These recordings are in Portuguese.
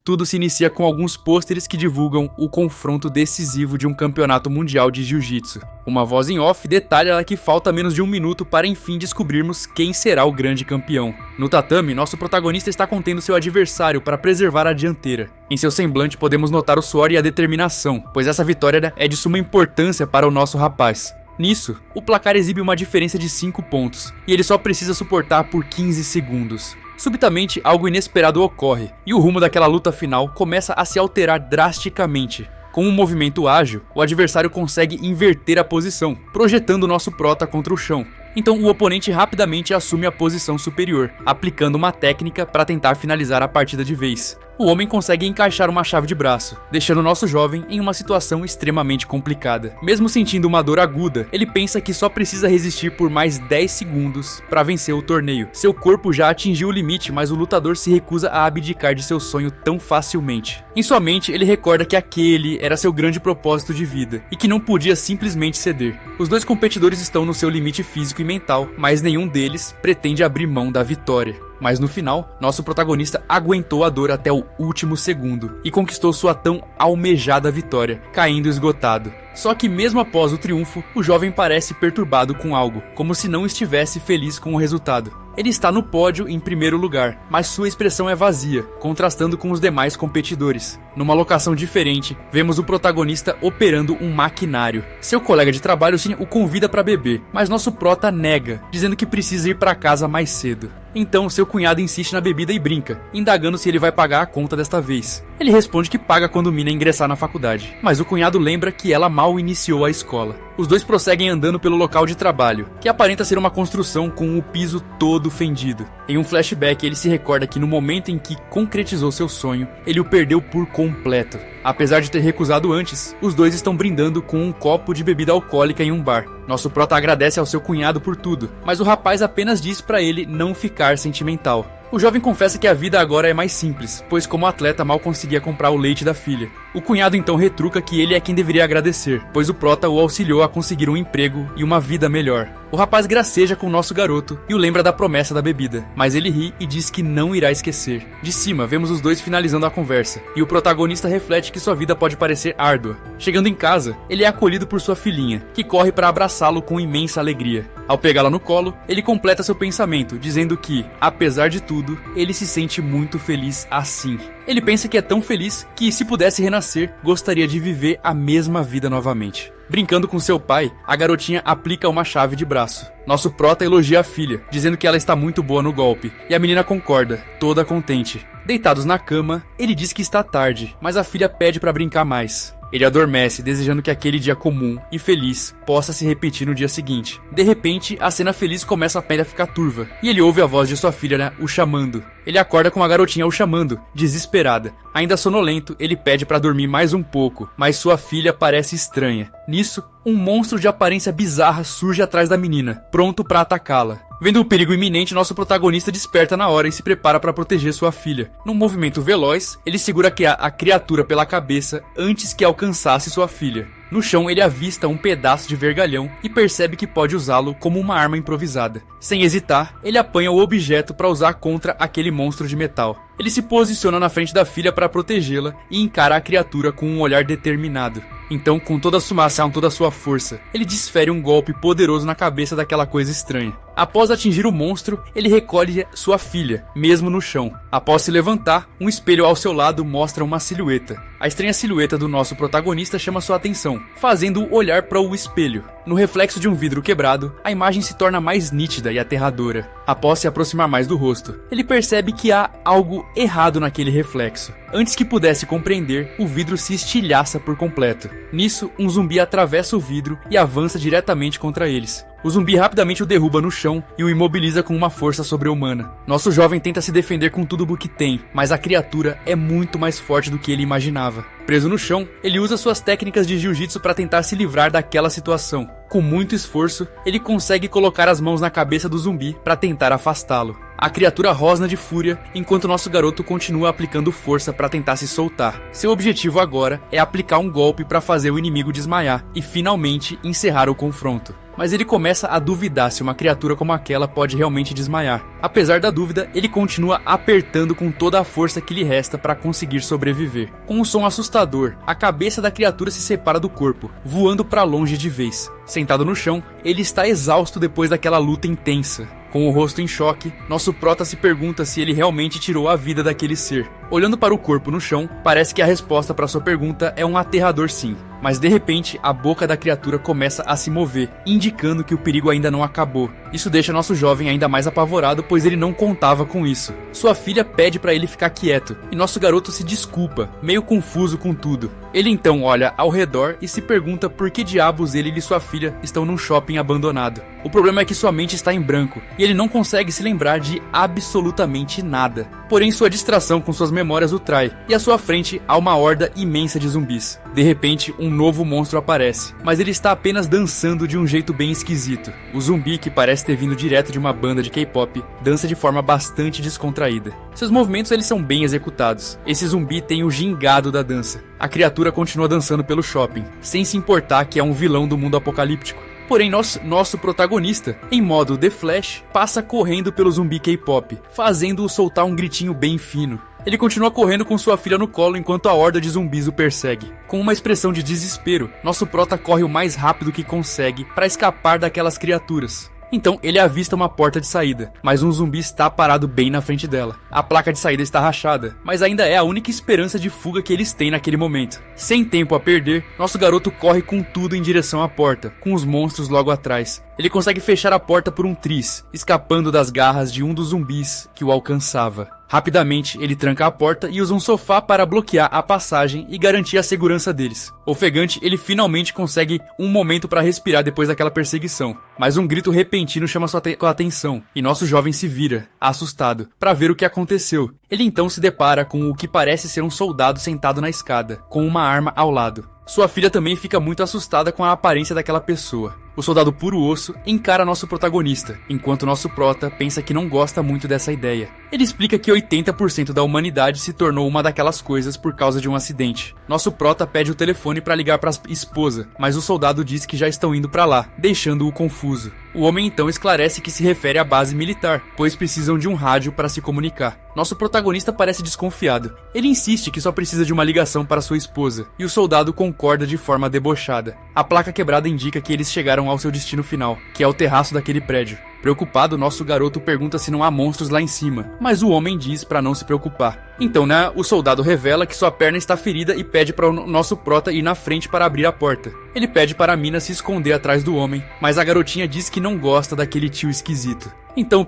Tudo se inicia com alguns pôsteres que divulgam o confronto decisivo de um campeonato mundial de jiu-jitsu. Uma voz em off detalha que falta menos de 1 minuto para enfim descobrirmos quem será o grande campeão. No tatame, nosso protagonista está contendo seu adversário para preservar a dianteira. Em seu semblante podemos notar o suor e a determinação, pois essa vitória é de suma importância para o nosso rapaz. Nisso, o placar exibe uma diferença de 5 pontos, e ele só precisa suportar por 15 segundos. Subitamente, algo inesperado ocorre, e o rumo daquela luta final começa a se alterar drasticamente. Com um movimento ágil, o adversário consegue inverter a posição, projetando nosso prota contra o chão. Então o oponente rapidamente assume a posição superior, aplicando uma técnica para tentar finalizar a partida de vez. O homem consegue encaixar uma chave de braço, deixando nosso jovem em uma situação extremamente complicada. Mesmo sentindo uma dor aguda, ele pensa que só precisa resistir por mais 10 segundos para vencer o torneio. Seu corpo já atingiu o limite, mas o lutador se recusa a abdicar de seu sonho tão facilmente. Em sua mente, ele recorda que aquele era seu grande propósito de vida e que não podia simplesmente ceder. Os dois competidores estão no seu limite físico e mental, mas nenhum deles pretende abrir mão da vitória. Mas no final, nosso protagonista aguentou a dor até o último segundo e conquistou sua tão almejada vitória, caindo esgotado. Só que mesmo após o triunfo, o jovem parece perturbado com algo, como se não estivesse feliz com o resultado. Ele está no pódio em primeiro lugar, mas sua expressão é vazia, contrastando com os demais competidores. Numa locação diferente, vemos o protagonista operando um maquinário. Seu colega de trabalho o convida para beber, mas nosso prota nega, dizendo que precisa ir para casa mais cedo. Então seu cunhado insiste na bebida e brinca, indagando se ele vai pagar a conta desta vez. Ele responde que paga quando Mina ingressar na faculdade, mas o cunhado lembra que ela mal iniciou a escola. Os dois prosseguem andando pelo local de trabalho, que aparenta ser uma construção com o piso todo fendido. Em um flashback, ele se recorda que no momento em que concretizou seu sonho, ele o perdeu por completo. Apesar de ter recusado antes, os dois estão brindando com um copo de bebida alcoólica em um bar. Nosso prota agradece ao seu cunhado por tudo, mas o rapaz apenas diz para ele não ficar sentimental. O jovem confessa que a vida agora é mais simples, pois como atleta mal conseguia comprar o leite da filha. O cunhado então retruca que ele é quem deveria agradecer, pois o prota o auxiliou a conseguir um emprego e uma vida melhor. O rapaz graceja com o nosso garoto e o lembra da promessa da bebida, mas ele ri e diz que não irá esquecer. De cima, vemos os dois finalizando a conversa, e o protagonista reflete que sua vida pode parecer árdua. Chegando em casa, ele é acolhido por sua filhinha, que corre para abraçá-lo com imensa alegria. Ao pegá-la no colo, ele completa seu pensamento, dizendo que, apesar de tudo, ele se sente muito feliz assim. Ele pensa que é tão feliz que, se pudesse renascer, gostaria de viver a mesma vida novamente. Brincando com seu pai, a garotinha aplica uma chave de braço. Nosso prota elogia a filha, dizendo que ela está muito boa no golpe, e a menina concorda, toda contente. Deitados na cama, ele diz que está tarde, mas a filha pede para brincar mais. Ele adormece, desejando que aquele dia comum e feliz possa se repetir no dia seguinte. De repente, a cena feliz começa a ficar turva, e ele ouve a voz de sua filha, o chamando. Ele acorda com a garotinha o chamando, desesperada. Ainda sonolento, ele pede para dormir mais um pouco, mas sua filha parece estranha. Nisso, um monstro de aparência bizarra surge atrás da menina, pronto para atacá-la. Vendo o perigo iminente, nosso protagonista desperta na hora e se prepara para proteger sua filha. Num movimento veloz, ele segura a criatura pela cabeça antes que alcançasse sua filha. No chão, ele avista um pedaço de vergalhão e percebe que pode usá-lo como uma arma improvisada. Sem hesitar, ele apanha o objeto para usar contra aquele monstro de metal. Ele se posiciona na frente da filha para protegê-la e encara a criatura com um olhar determinado. Então, com toda a sua força, ele desfere um golpe poderoso na cabeça daquela coisa estranha. Após atingir o monstro, ele recolhe sua filha, mesmo no chão. Após se levantar, um espelho ao seu lado mostra uma silhueta. A estranha silhueta do nosso protagonista chama sua atenção, fazendo-o olhar para o espelho. No reflexo de um vidro quebrado, a imagem se torna mais nítida e aterradora. Após se aproximar mais do rosto, ele percebe que há algo errado naquele reflexo. Antes que pudesse compreender, o vidro se estilhaça por completo. Nisso, um zumbi atravessa o vidro e avança diretamente contra eles. O zumbi rapidamente o derruba no chão e o imobiliza com uma força sobre-humana. Nosso jovem tenta se defender com tudo o que tem, mas a criatura é muito mais forte do que ele imaginava. Preso no chão, ele usa suas técnicas de jiu-jitsu para tentar se livrar daquela situação. Com muito esforço, ele consegue colocar as mãos na cabeça do zumbi para tentar afastá-lo. A criatura rosna de fúria, enquanto nosso garoto continua aplicando força para tentar se soltar. Seu objetivo agora é aplicar um golpe para fazer o inimigo desmaiar e finalmente encerrar o confronto. Mas ele começa a duvidar se uma criatura como aquela pode realmente desmaiar. Apesar da dúvida, ele continua apertando com toda a força que lhe resta para conseguir sobreviver. Com um som assustador, a cabeça da criatura se separa do corpo, voando para longe de vez. Sentado no chão, ele está exausto depois daquela luta intensa. Com o rosto em choque, nosso prota se pergunta se ele realmente tirou a vida daquele ser. Olhando para o corpo no chão, parece que a resposta para sua pergunta é um aterrador sim. Mas de repente, a boca da criatura começa a se mover, indicando que o perigo ainda não acabou. Isso deixa nosso jovem ainda mais apavorado, pois ele não contava com isso. Sua filha pede para ele ficar quieto, e nosso garoto se desculpa, meio confuso com tudo. Ele então olha ao redor e se pergunta por que diabos ele e sua filha estão num shopping abandonado. O problema é que sua mente está em branco, e ele não consegue se lembrar de absolutamente nada. Porém, sua distração com suas memórias o trai, e à sua frente há uma horda imensa de zumbis. De repente, um novo monstro aparece, mas ele está apenas dançando de um jeito bem esquisito. O zumbi, que parece ter vindo direto de uma banda de K-pop, dança de forma bastante descontraída. Seus movimentos eles são bem executados. Esse zumbi tem o gingado da dança. A criatura continua dançando pelo shopping, sem se importar que é um vilão do mundo apocalíptico. Porém, nosso protagonista, em modo The Flash, passa correndo pelo zumbi K-pop, fazendo-o soltar um gritinho bem fino. Ele continua correndo com sua filha no colo enquanto a horda de zumbis o persegue. Com uma expressão de desespero, nosso prota corre o mais rápido que consegue para escapar daquelas criaturas. Então ele avista uma porta de saída, mas um zumbi está parado bem na frente dela. A placa de saída está rachada, mas ainda é a única esperança de fuga que eles têm naquele momento. Sem tempo a perder, nosso garoto corre com tudo em direção à porta, com os monstros logo atrás. Ele consegue fechar a porta por um tris, escapando das garras de um dos zumbis que o alcançava. Rapidamente, ele tranca a porta e usa um sofá para bloquear a passagem e garantir a segurança deles. Ofegante, ele finalmente consegue um momento para respirar depois daquela perseguição. Mas um grito repentino chama sua atenção, e nosso jovem se vira, assustado, para ver o que aconteceu. Ele então se depara com o que parece ser um soldado sentado na escada, com uma arma ao lado. Sua filha também fica muito assustada com a aparência daquela pessoa. O soldado puro osso encara nosso protagonista, enquanto nosso prota pensa que não gosta muito dessa ideia. Ele explica que 80% da humanidade se tornou uma daquelas coisas por causa de um acidente. Nosso prota pede o telefone para ligar para a esposa, mas o soldado diz que já estão indo para lá, deixando-o confuso. O homem então esclarece que se refere à base militar, pois precisam de um rádio para se comunicar. Nosso protagonista parece desconfiado. Ele insiste que só precisa de uma ligação para sua esposa, e o soldado concorda de forma debochada. A placa quebrada indica que eles chegaram ao seu destino final, que é o terraço daquele prédio. Preocupado, nosso garoto pergunta se não há monstros lá em cima, mas o homem diz para não se preocupar. Então, o soldado revela que sua perna está ferida e pede para o nosso prota ir na frente para abrir a porta. Ele pede para a mina se esconder atrás do homem, mas a garotinha diz que não gosta daquele tio esquisito. Então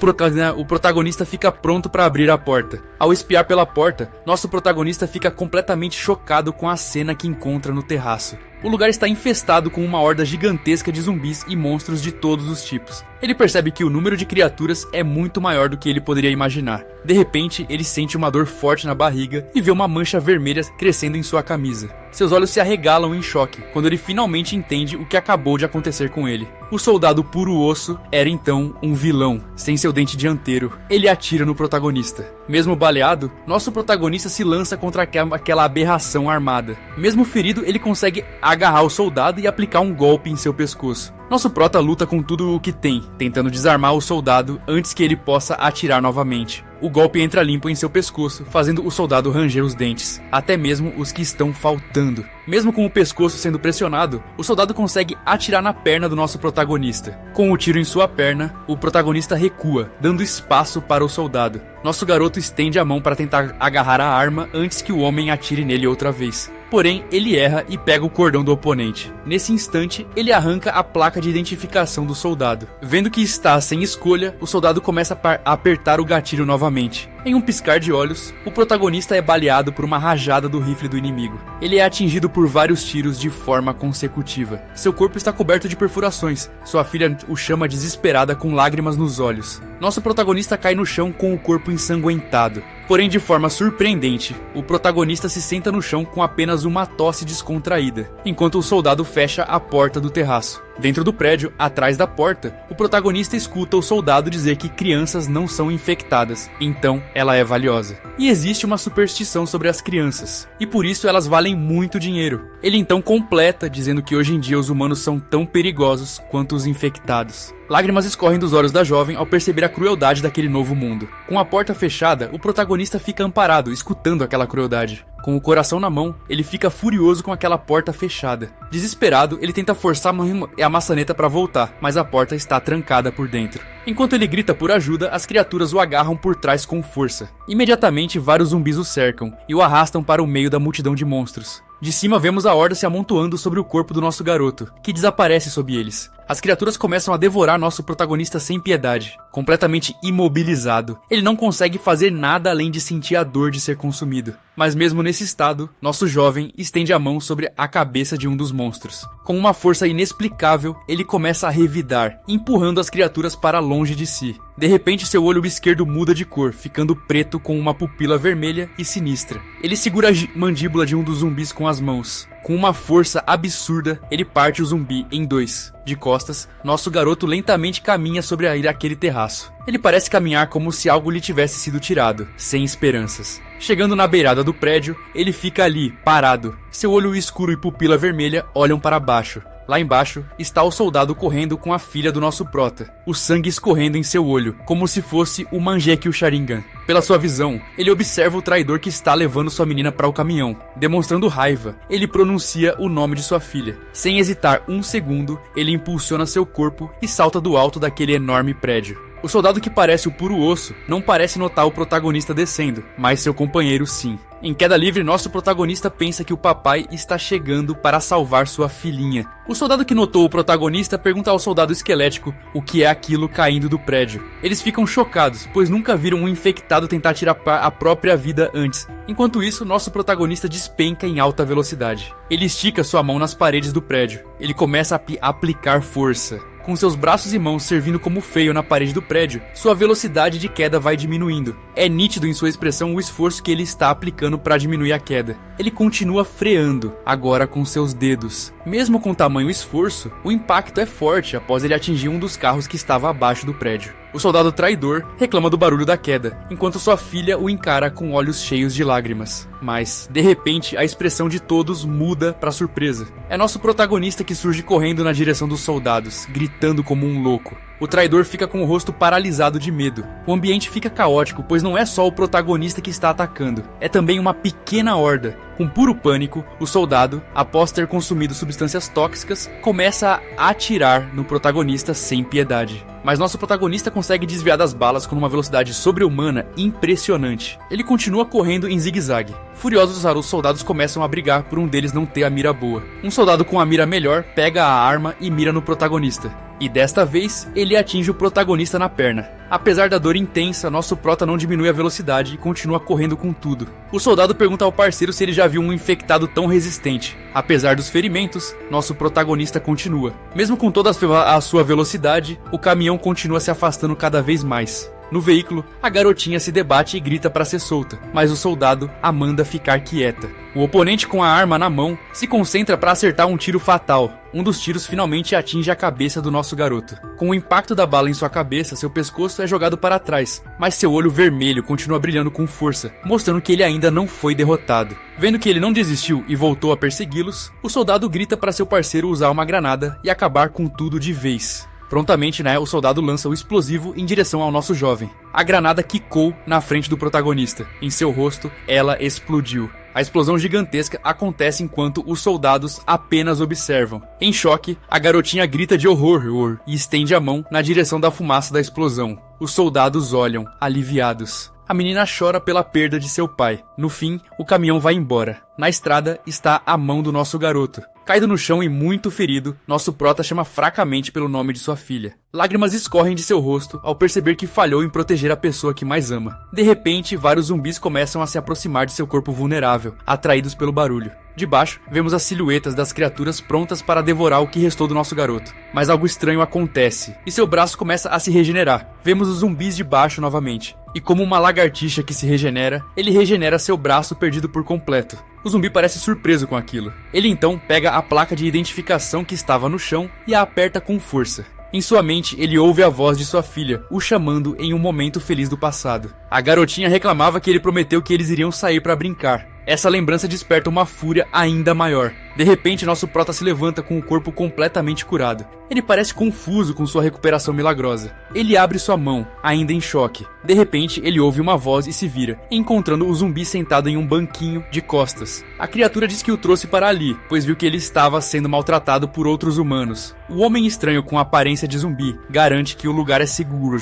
o protagonista fica pronto para abrir a porta. Ao espiar pela porta, nosso protagonista fica completamente chocado com a cena que encontra no terraço. O lugar está infestado com uma horda gigantesca de zumbis e monstros de todos os tipos. Ele percebe que o número de criaturas é muito maior do que ele poderia imaginar. De repente, ele sente uma dor forte na barriga e vê uma mancha vermelha crescendo em sua camisa. Seus olhos se arregalam em choque, quando ele finalmente entende o que acabou de acontecer com ele. O soldado puro osso era então um vilão, sem seu dente dianteiro. Ele atira no protagonista. Mesmo baleado, nosso protagonista se lança contra aquela aberração armada. Mesmo ferido, ele consegue agarrar o soldado e aplicar um golpe em seu pescoço. Nosso prota luta com tudo o que tem, tentando desarmar o soldado antes que ele possa atirar novamente. O golpe entra limpo em seu pescoço, fazendo o soldado ranger os dentes, até mesmo os que estão faltando. Mesmo com o pescoço sendo pressionado, o soldado consegue atirar na perna do nosso protagonista. Com o tiro em sua perna, o protagonista recua, dando espaço para o soldado. Nosso garoto estende a mão para tentar agarrar a arma antes que o homem atire nele outra vez. Porém, ele erra e pega o cordão do oponente. Nesse instante, ele arranca a placa de identificação do soldado. Vendo que está sem escolha, o soldado começa a apertar o gatilho novamente. Em um piscar de olhos, o protagonista é baleado por uma rajada do rifle do inimigo. Ele é atingido por vários tiros de forma consecutiva. Seu corpo está coberto de perfurações. Sua filha o chama desesperada com lágrimas nos olhos. Nosso protagonista cai no chão com o corpo ensanguentado. Porém, de forma surpreendente, o protagonista se senta no chão com apenas uma tosse descontraída, enquanto o soldado fecha a porta do terraço. Dentro do prédio, atrás da porta, o protagonista escuta o soldado dizer que crianças não são infectadas, então ela é valiosa. E existe uma superstição sobre as crianças, e por isso elas valem muito dinheiro. Ele então completa dizendo que hoje em dia os humanos são tão perigosos quanto os infectados. Lágrimas escorrem dos olhos da jovem ao perceber a crueldade daquele novo mundo. Com a porta fechada, o protagonista fica amparado, escutando aquela crueldade. Com o coração na mão, ele fica furioso com aquela porta fechada. Desesperado, ele tenta forçar a maçaneta para voltar, mas a porta está trancada por dentro. Enquanto ele grita por ajuda, as criaturas o agarram por trás com força. Imediatamente, vários zumbis o cercam e o arrastam para o meio da multidão de monstros. De cima vemos a horda se amontoando sobre o corpo do nosso garoto, que desaparece sob eles. As criaturas começam a devorar nosso protagonista sem piedade. Completamente imobilizado, ele não consegue fazer nada além de sentir a dor de ser consumido. Mas mesmo nesse estado, nosso jovem estende a mão sobre a cabeça de um dos monstros. Com uma força inexplicável, ele começa a revidar, empurrando as criaturas para longe de si. De repente, seu olho esquerdo muda de cor, ficando preto com uma pupila vermelha e sinistra. Ele segura a mandíbula de um dos zumbis com as mãos. Com uma força absurda, ele parte o zumbi em dois. De costas, nosso garoto lentamente caminha sobre aquele terraço. Ele parece caminhar como se algo lhe tivesse sido tirado, sem esperanças. Chegando na beirada do prédio, ele fica ali, parado. Seu olho escuro e pupila vermelha olham para baixo. Lá embaixo está o soldado correndo com a filha do nosso prota, o sangue escorrendo em seu olho, como se fosse o Mangekyou Sharingan. Pela sua visão, ele observa o traidor que está levando sua menina para o caminhão. Demonstrando raiva, ele pronuncia o nome de sua filha. Sem hesitar um segundo, ele impulsiona seu corpo e salta do alto daquele enorme prédio. O soldado, que parece o puro osso, não parece notar o protagonista descendo, mas seu companheiro sim. Em queda livre, nosso protagonista pensa que o papai está chegando para salvar sua filhinha. O soldado que notou o protagonista pergunta ao soldado esquelético o que é aquilo caindo do prédio. Eles ficam chocados, pois nunca viram um infectado tentar tirar a própria vida antes. Enquanto isso, nosso protagonista despenca em alta velocidade. Ele estica sua mão nas paredes do prédio. Ele começa a aplicar força. Com seus braços e mãos servindo como freio na parede do prédio, sua velocidade de queda vai diminuindo. É nítido em sua expressão o esforço que ele está aplicando para diminuir a queda. Ele continua freando, agora com seus dedos. Mesmo com tamanho esforço, o impacto é forte após ele atingir um dos carros que estava abaixo do prédio. O soldado traidor reclama do barulho da queda, enquanto sua filha o encara com olhos cheios de lágrimas. Mas, de repente, a expressão de todos muda para surpresa. É nosso protagonista que surge correndo na direção dos soldados, gritando como um louco. O traidor fica com o rosto paralisado de medo. O ambiente fica caótico, pois não é só o protagonista que está atacando, é também uma pequena horda. Com puro pânico, o soldado, após ter consumido substâncias tóxicas, começa a atirar no protagonista sem piedade. Mas nosso protagonista consegue desviar das balas com uma velocidade sobre-humana impressionante. Ele continua correndo em zigue-zague. Furiosos, os soldados começam a brigar por um deles não ter a mira boa. Um soldado com a mira melhor pega a arma e mira no protagonista. E desta vez, ele atinge o protagonista na perna. Apesar da dor intensa, nosso prota não diminui a velocidade e continua correndo com tudo. O soldado pergunta ao parceiro se ele já viu um infectado tão resistente. Apesar dos ferimentos, nosso protagonista continua. Mesmo com toda a sua velocidade, o caminhão continua se afastando cada vez mais. No veículo, a garotinha se debate e grita para ser solta, mas o soldado a manda ficar quieta. O oponente, com a arma na mão, se concentra para acertar um tiro fatal. Um dos tiros finalmente atinge a cabeça do nosso garoto. Com o impacto da bala em sua cabeça, seu pescoço é jogado para trás, mas seu olho vermelho continua brilhando com força, mostrando que ele ainda não foi derrotado. Vendo que ele não desistiu e voltou a persegui-los, o soldado grita para seu parceiro usar uma granada e acabar com tudo de vez. Prontamente, o soldado lança o explosivo em direção ao nosso jovem. A granada quicou na frente do protagonista. Em seu rosto, ela explodiu. A explosão gigantesca acontece enquanto os soldados apenas observam. Em choque, a garotinha grita de horror e estende a mão na direção da fumaça da explosão. Os soldados olham, aliviados. A menina chora pela perda de seu pai. No fim, o caminhão vai embora. Na estrada está a mão do nosso garoto. Caído no chão e muito ferido, nosso prota chama fracamente pelo nome de sua filha. Lágrimas escorrem de seu rosto ao perceber que falhou em proteger a pessoa que mais ama. De repente, vários zumbis começam a se aproximar de seu corpo vulnerável, atraídos pelo barulho. De baixo, vemos as silhuetas das criaturas prontas para devorar o que restou do nosso garoto. Mas algo estranho acontece, e seu braço começa a se regenerar. Vemos os zumbis de baixo novamente. E como uma lagartixa que se regenera, ele regenera seu braço perdido por completo. O zumbi parece surpreso com aquilo. Ele então pega a placa de identificação que estava no chão e a aperta com força. Em sua mente, ele ouve a voz de sua filha, o chamando em um momento feliz do passado. A garotinha reclamava que ele prometeu que eles iriam sair para brincar. Essa lembrança desperta uma fúria ainda maior. De repente, nosso prota se levanta com o corpo completamente curado. Ele parece confuso com sua recuperação milagrosa. Ele abre sua mão, ainda em choque. De repente, ele ouve uma voz e se vira, encontrando o zumbi sentado em um banquinho de costas. A criatura diz que o trouxe para ali, pois viu que ele estava sendo maltratado por outros humanos. O homem estranho com aparência de zumbi garante que o lugar é seguro,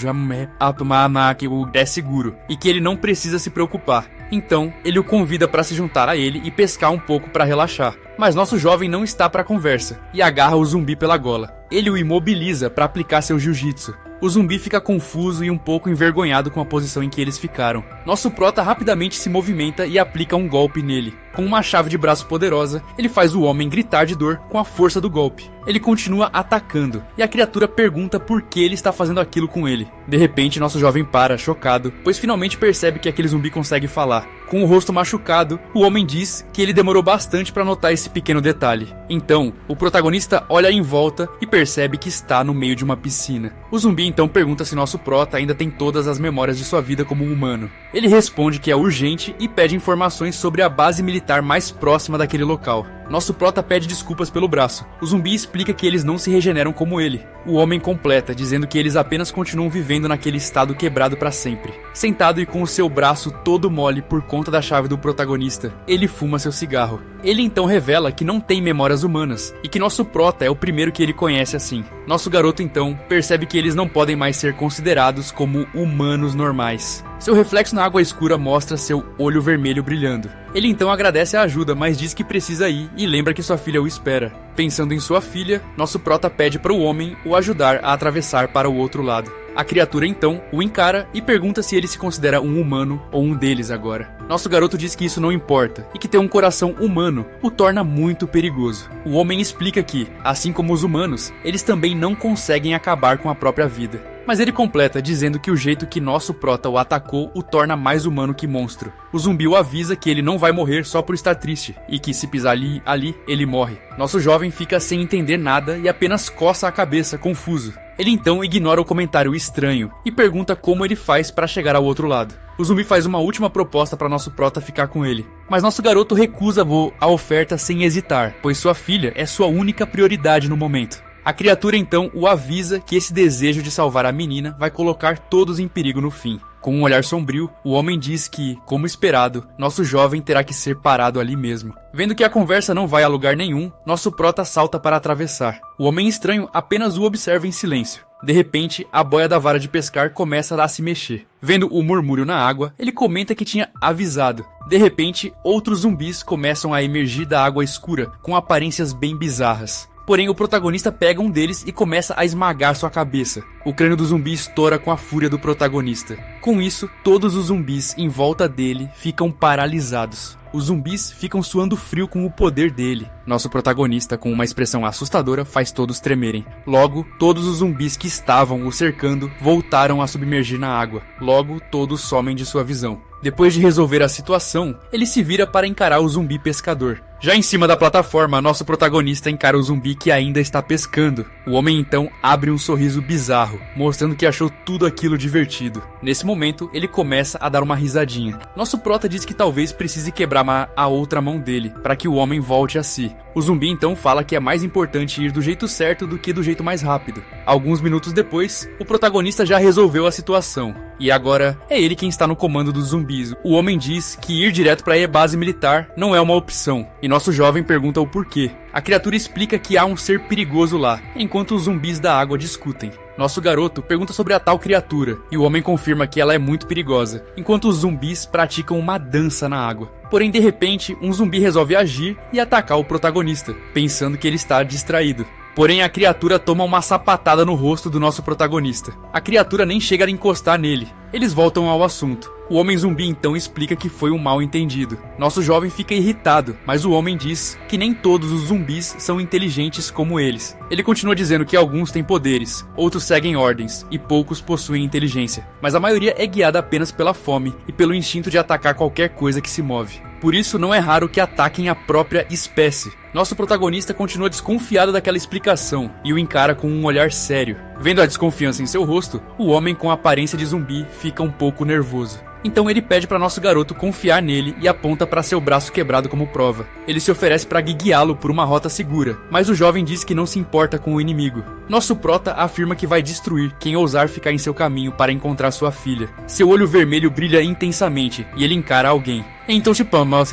é seguro, e que ele não precisa se preocupar. Então, ele o convida para se juntar a ele e pescar um pouco para relaxar. Mas nosso jovem não está para conversa e agarra o zumbi pela gola. Ele o imobiliza para aplicar seu jiu-jitsu. O zumbi fica confuso e um pouco envergonhado com a posição em que eles ficaram. Nosso prota rapidamente se movimenta e aplica um golpe nele. Com uma chave de braço poderosa, ele faz o homem gritar de dor com a força do golpe. Ele continua atacando, e a criatura pergunta por que ele está fazendo aquilo com ele. De repente, nosso jovem para, chocado, pois finalmente percebe que aquele zumbi consegue falar. Com o rosto machucado, o homem diz que ele demorou bastante para notar esse pequeno detalhe. Então, o protagonista olha em volta e percebe que está no meio de uma piscina. O zumbi então pergunta se nosso prota ainda tem todas as memórias de sua vida como um humano. Ele responde que é urgente e pede informações sobre a base militar mais próxima daquele local. Nosso prota pede desculpas pelo braço. O zumbi explica que eles não se regeneram como ele. O homem completa, dizendo que eles apenas continuam vivendo naquele estado quebrado para sempre. Sentado e com o seu braço todo mole por conta da chave do protagonista, ele fuma seu cigarro. Ele então revela que não tem memórias humanas e que nosso prota é o primeiro que ele conhece assim. Nosso garoto então percebe que eles não podem mais ser considerados como humanos normais. Seu reflexo na água escura mostra seu olho vermelho brilhando. Ele então agradece a ajuda, mas diz que precisa ir e lembra que sua filha o espera. Pensando em sua filha, nosso prota pede para o homem o ajudar a atravessar para o outro lado. A criatura então o encara e pergunta se ele se considera um humano ou um deles agora. Nosso garoto diz que isso não importa e que ter um coração humano o torna muito perigoso. O homem explica que, assim como os humanos, eles também não conseguem acabar com a própria vida. Mas ele completa dizendo que o jeito que nosso prota o atacou o torna mais humano que monstro. O zumbi o avisa que ele não vai morrer só por estar triste e que se pisar ali, ele morre. Nosso jovem fica sem entender nada e apenas coça a cabeça, confuso. Ele então ignora o comentário estranho e pergunta como ele faz para chegar ao outro lado. O zumbi faz uma última proposta para nosso prota ficar com ele, mas nosso garoto recusa a oferta sem hesitar, pois sua filha é sua única prioridade no momento. A criatura então o avisa que esse desejo de salvar a menina vai colocar todos em perigo no fim. Com um olhar sombrio, o homem diz que, como esperado, nosso jovem terá que ser parado ali mesmo. Vendo que a conversa não vai a lugar nenhum, nosso prota salta para atravessar. O homem estranho apenas o observa em silêncio. De repente, a boia da vara de pescar começa a se mexer. Vendo o murmúrio na água, ele comenta que tinha avisado. De repente, outros zumbis começam a emergir da água escura, com aparências bem bizarras. Porém, o protagonista pega um deles e começa a esmagar sua cabeça. O crânio do zumbi estoura com a fúria do protagonista. Com isso, todos os zumbis em volta dele ficam paralisados. Os zumbis ficam suando frio com o poder dele. Nosso protagonista, com uma expressão assustadora, faz todos tremerem. Logo, todos os zumbis que estavam o cercando voltaram a submergir na água. Logo, todos somem de sua visão. Depois de resolver a situação, ele se vira para encarar o zumbi pescador. Já em cima da plataforma, nosso protagonista encara o zumbi que ainda está pescando. O homem então abre um sorriso bizarro, mostrando que achou tudo aquilo divertido. Nesse momento, ele começa a dar uma risadinha. Nosso prota diz que talvez precise quebrar a outra mão dele, para que o homem volte a si. O zumbi então fala que é mais importante ir do jeito certo do que do jeito mais rápido. Alguns minutos depois, o protagonista já resolveu a situação. E agora, é ele quem está no comando dos zumbis. O homem diz que ir direto para a base militar não é uma opção. E nosso jovem pergunta o porquê. A criatura explica que há um ser perigoso lá, enquanto os zumbis da água discutem. Nosso garoto pergunta sobre a tal criatura, e o homem confirma que ela é muito perigosa, enquanto os zumbis praticam uma dança na água. Porém, de repente, um zumbi resolve agir e atacar o protagonista, pensando que ele está distraído. Porém, a criatura toma uma sapatada no rosto do nosso protagonista. A criatura nem chega a encostar nele. Eles voltam ao assunto. O homem zumbi então explica que foi um mal entendido. Nosso jovem fica irritado, mas o homem diz que nem todos os zumbis são inteligentes como eles. Ele continua dizendo que alguns têm poderes, outros seguem ordens e poucos possuem inteligência, mas a maioria é guiada apenas pela fome e pelo instinto de atacar qualquer coisa que se move. Por isso não é raro que ataquem a própria espécie. Nosso protagonista continua desconfiado daquela explicação e o encara com um olhar sério. Vendo a desconfiança em seu rosto, o homem com a aparência de zumbi fica um pouco nervoso. Então ele pede para nosso garoto confiar nele e aponta para seu braço quebrado como prova. Ele se oferece para guiá-lo por uma rota segura, mas o jovem diz que não se importa com o inimigo. Nosso prota afirma que vai destruir quem ousar ficar em seu caminho para encontrar sua filha. Seu olho vermelho brilha intensamente e ele encara alguém. Então,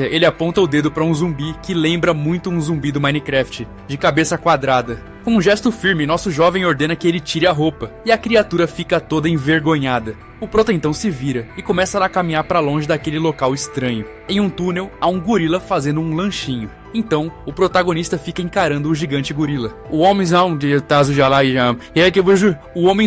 ele aponta o dedo para um zumbi que lembra muito um zumbi do Minecraft, de cabeça quadrada. Com um gesto firme, nosso jovem ordena que ele tire a roupa, e a criatura fica toda envergonhada. O prota então se vira e começa a caminhar para longe daquele local estranho. Em um túnel, há um gorila fazendo um lanchinho. Então, o protagonista fica encarando o gigante gorila. O homem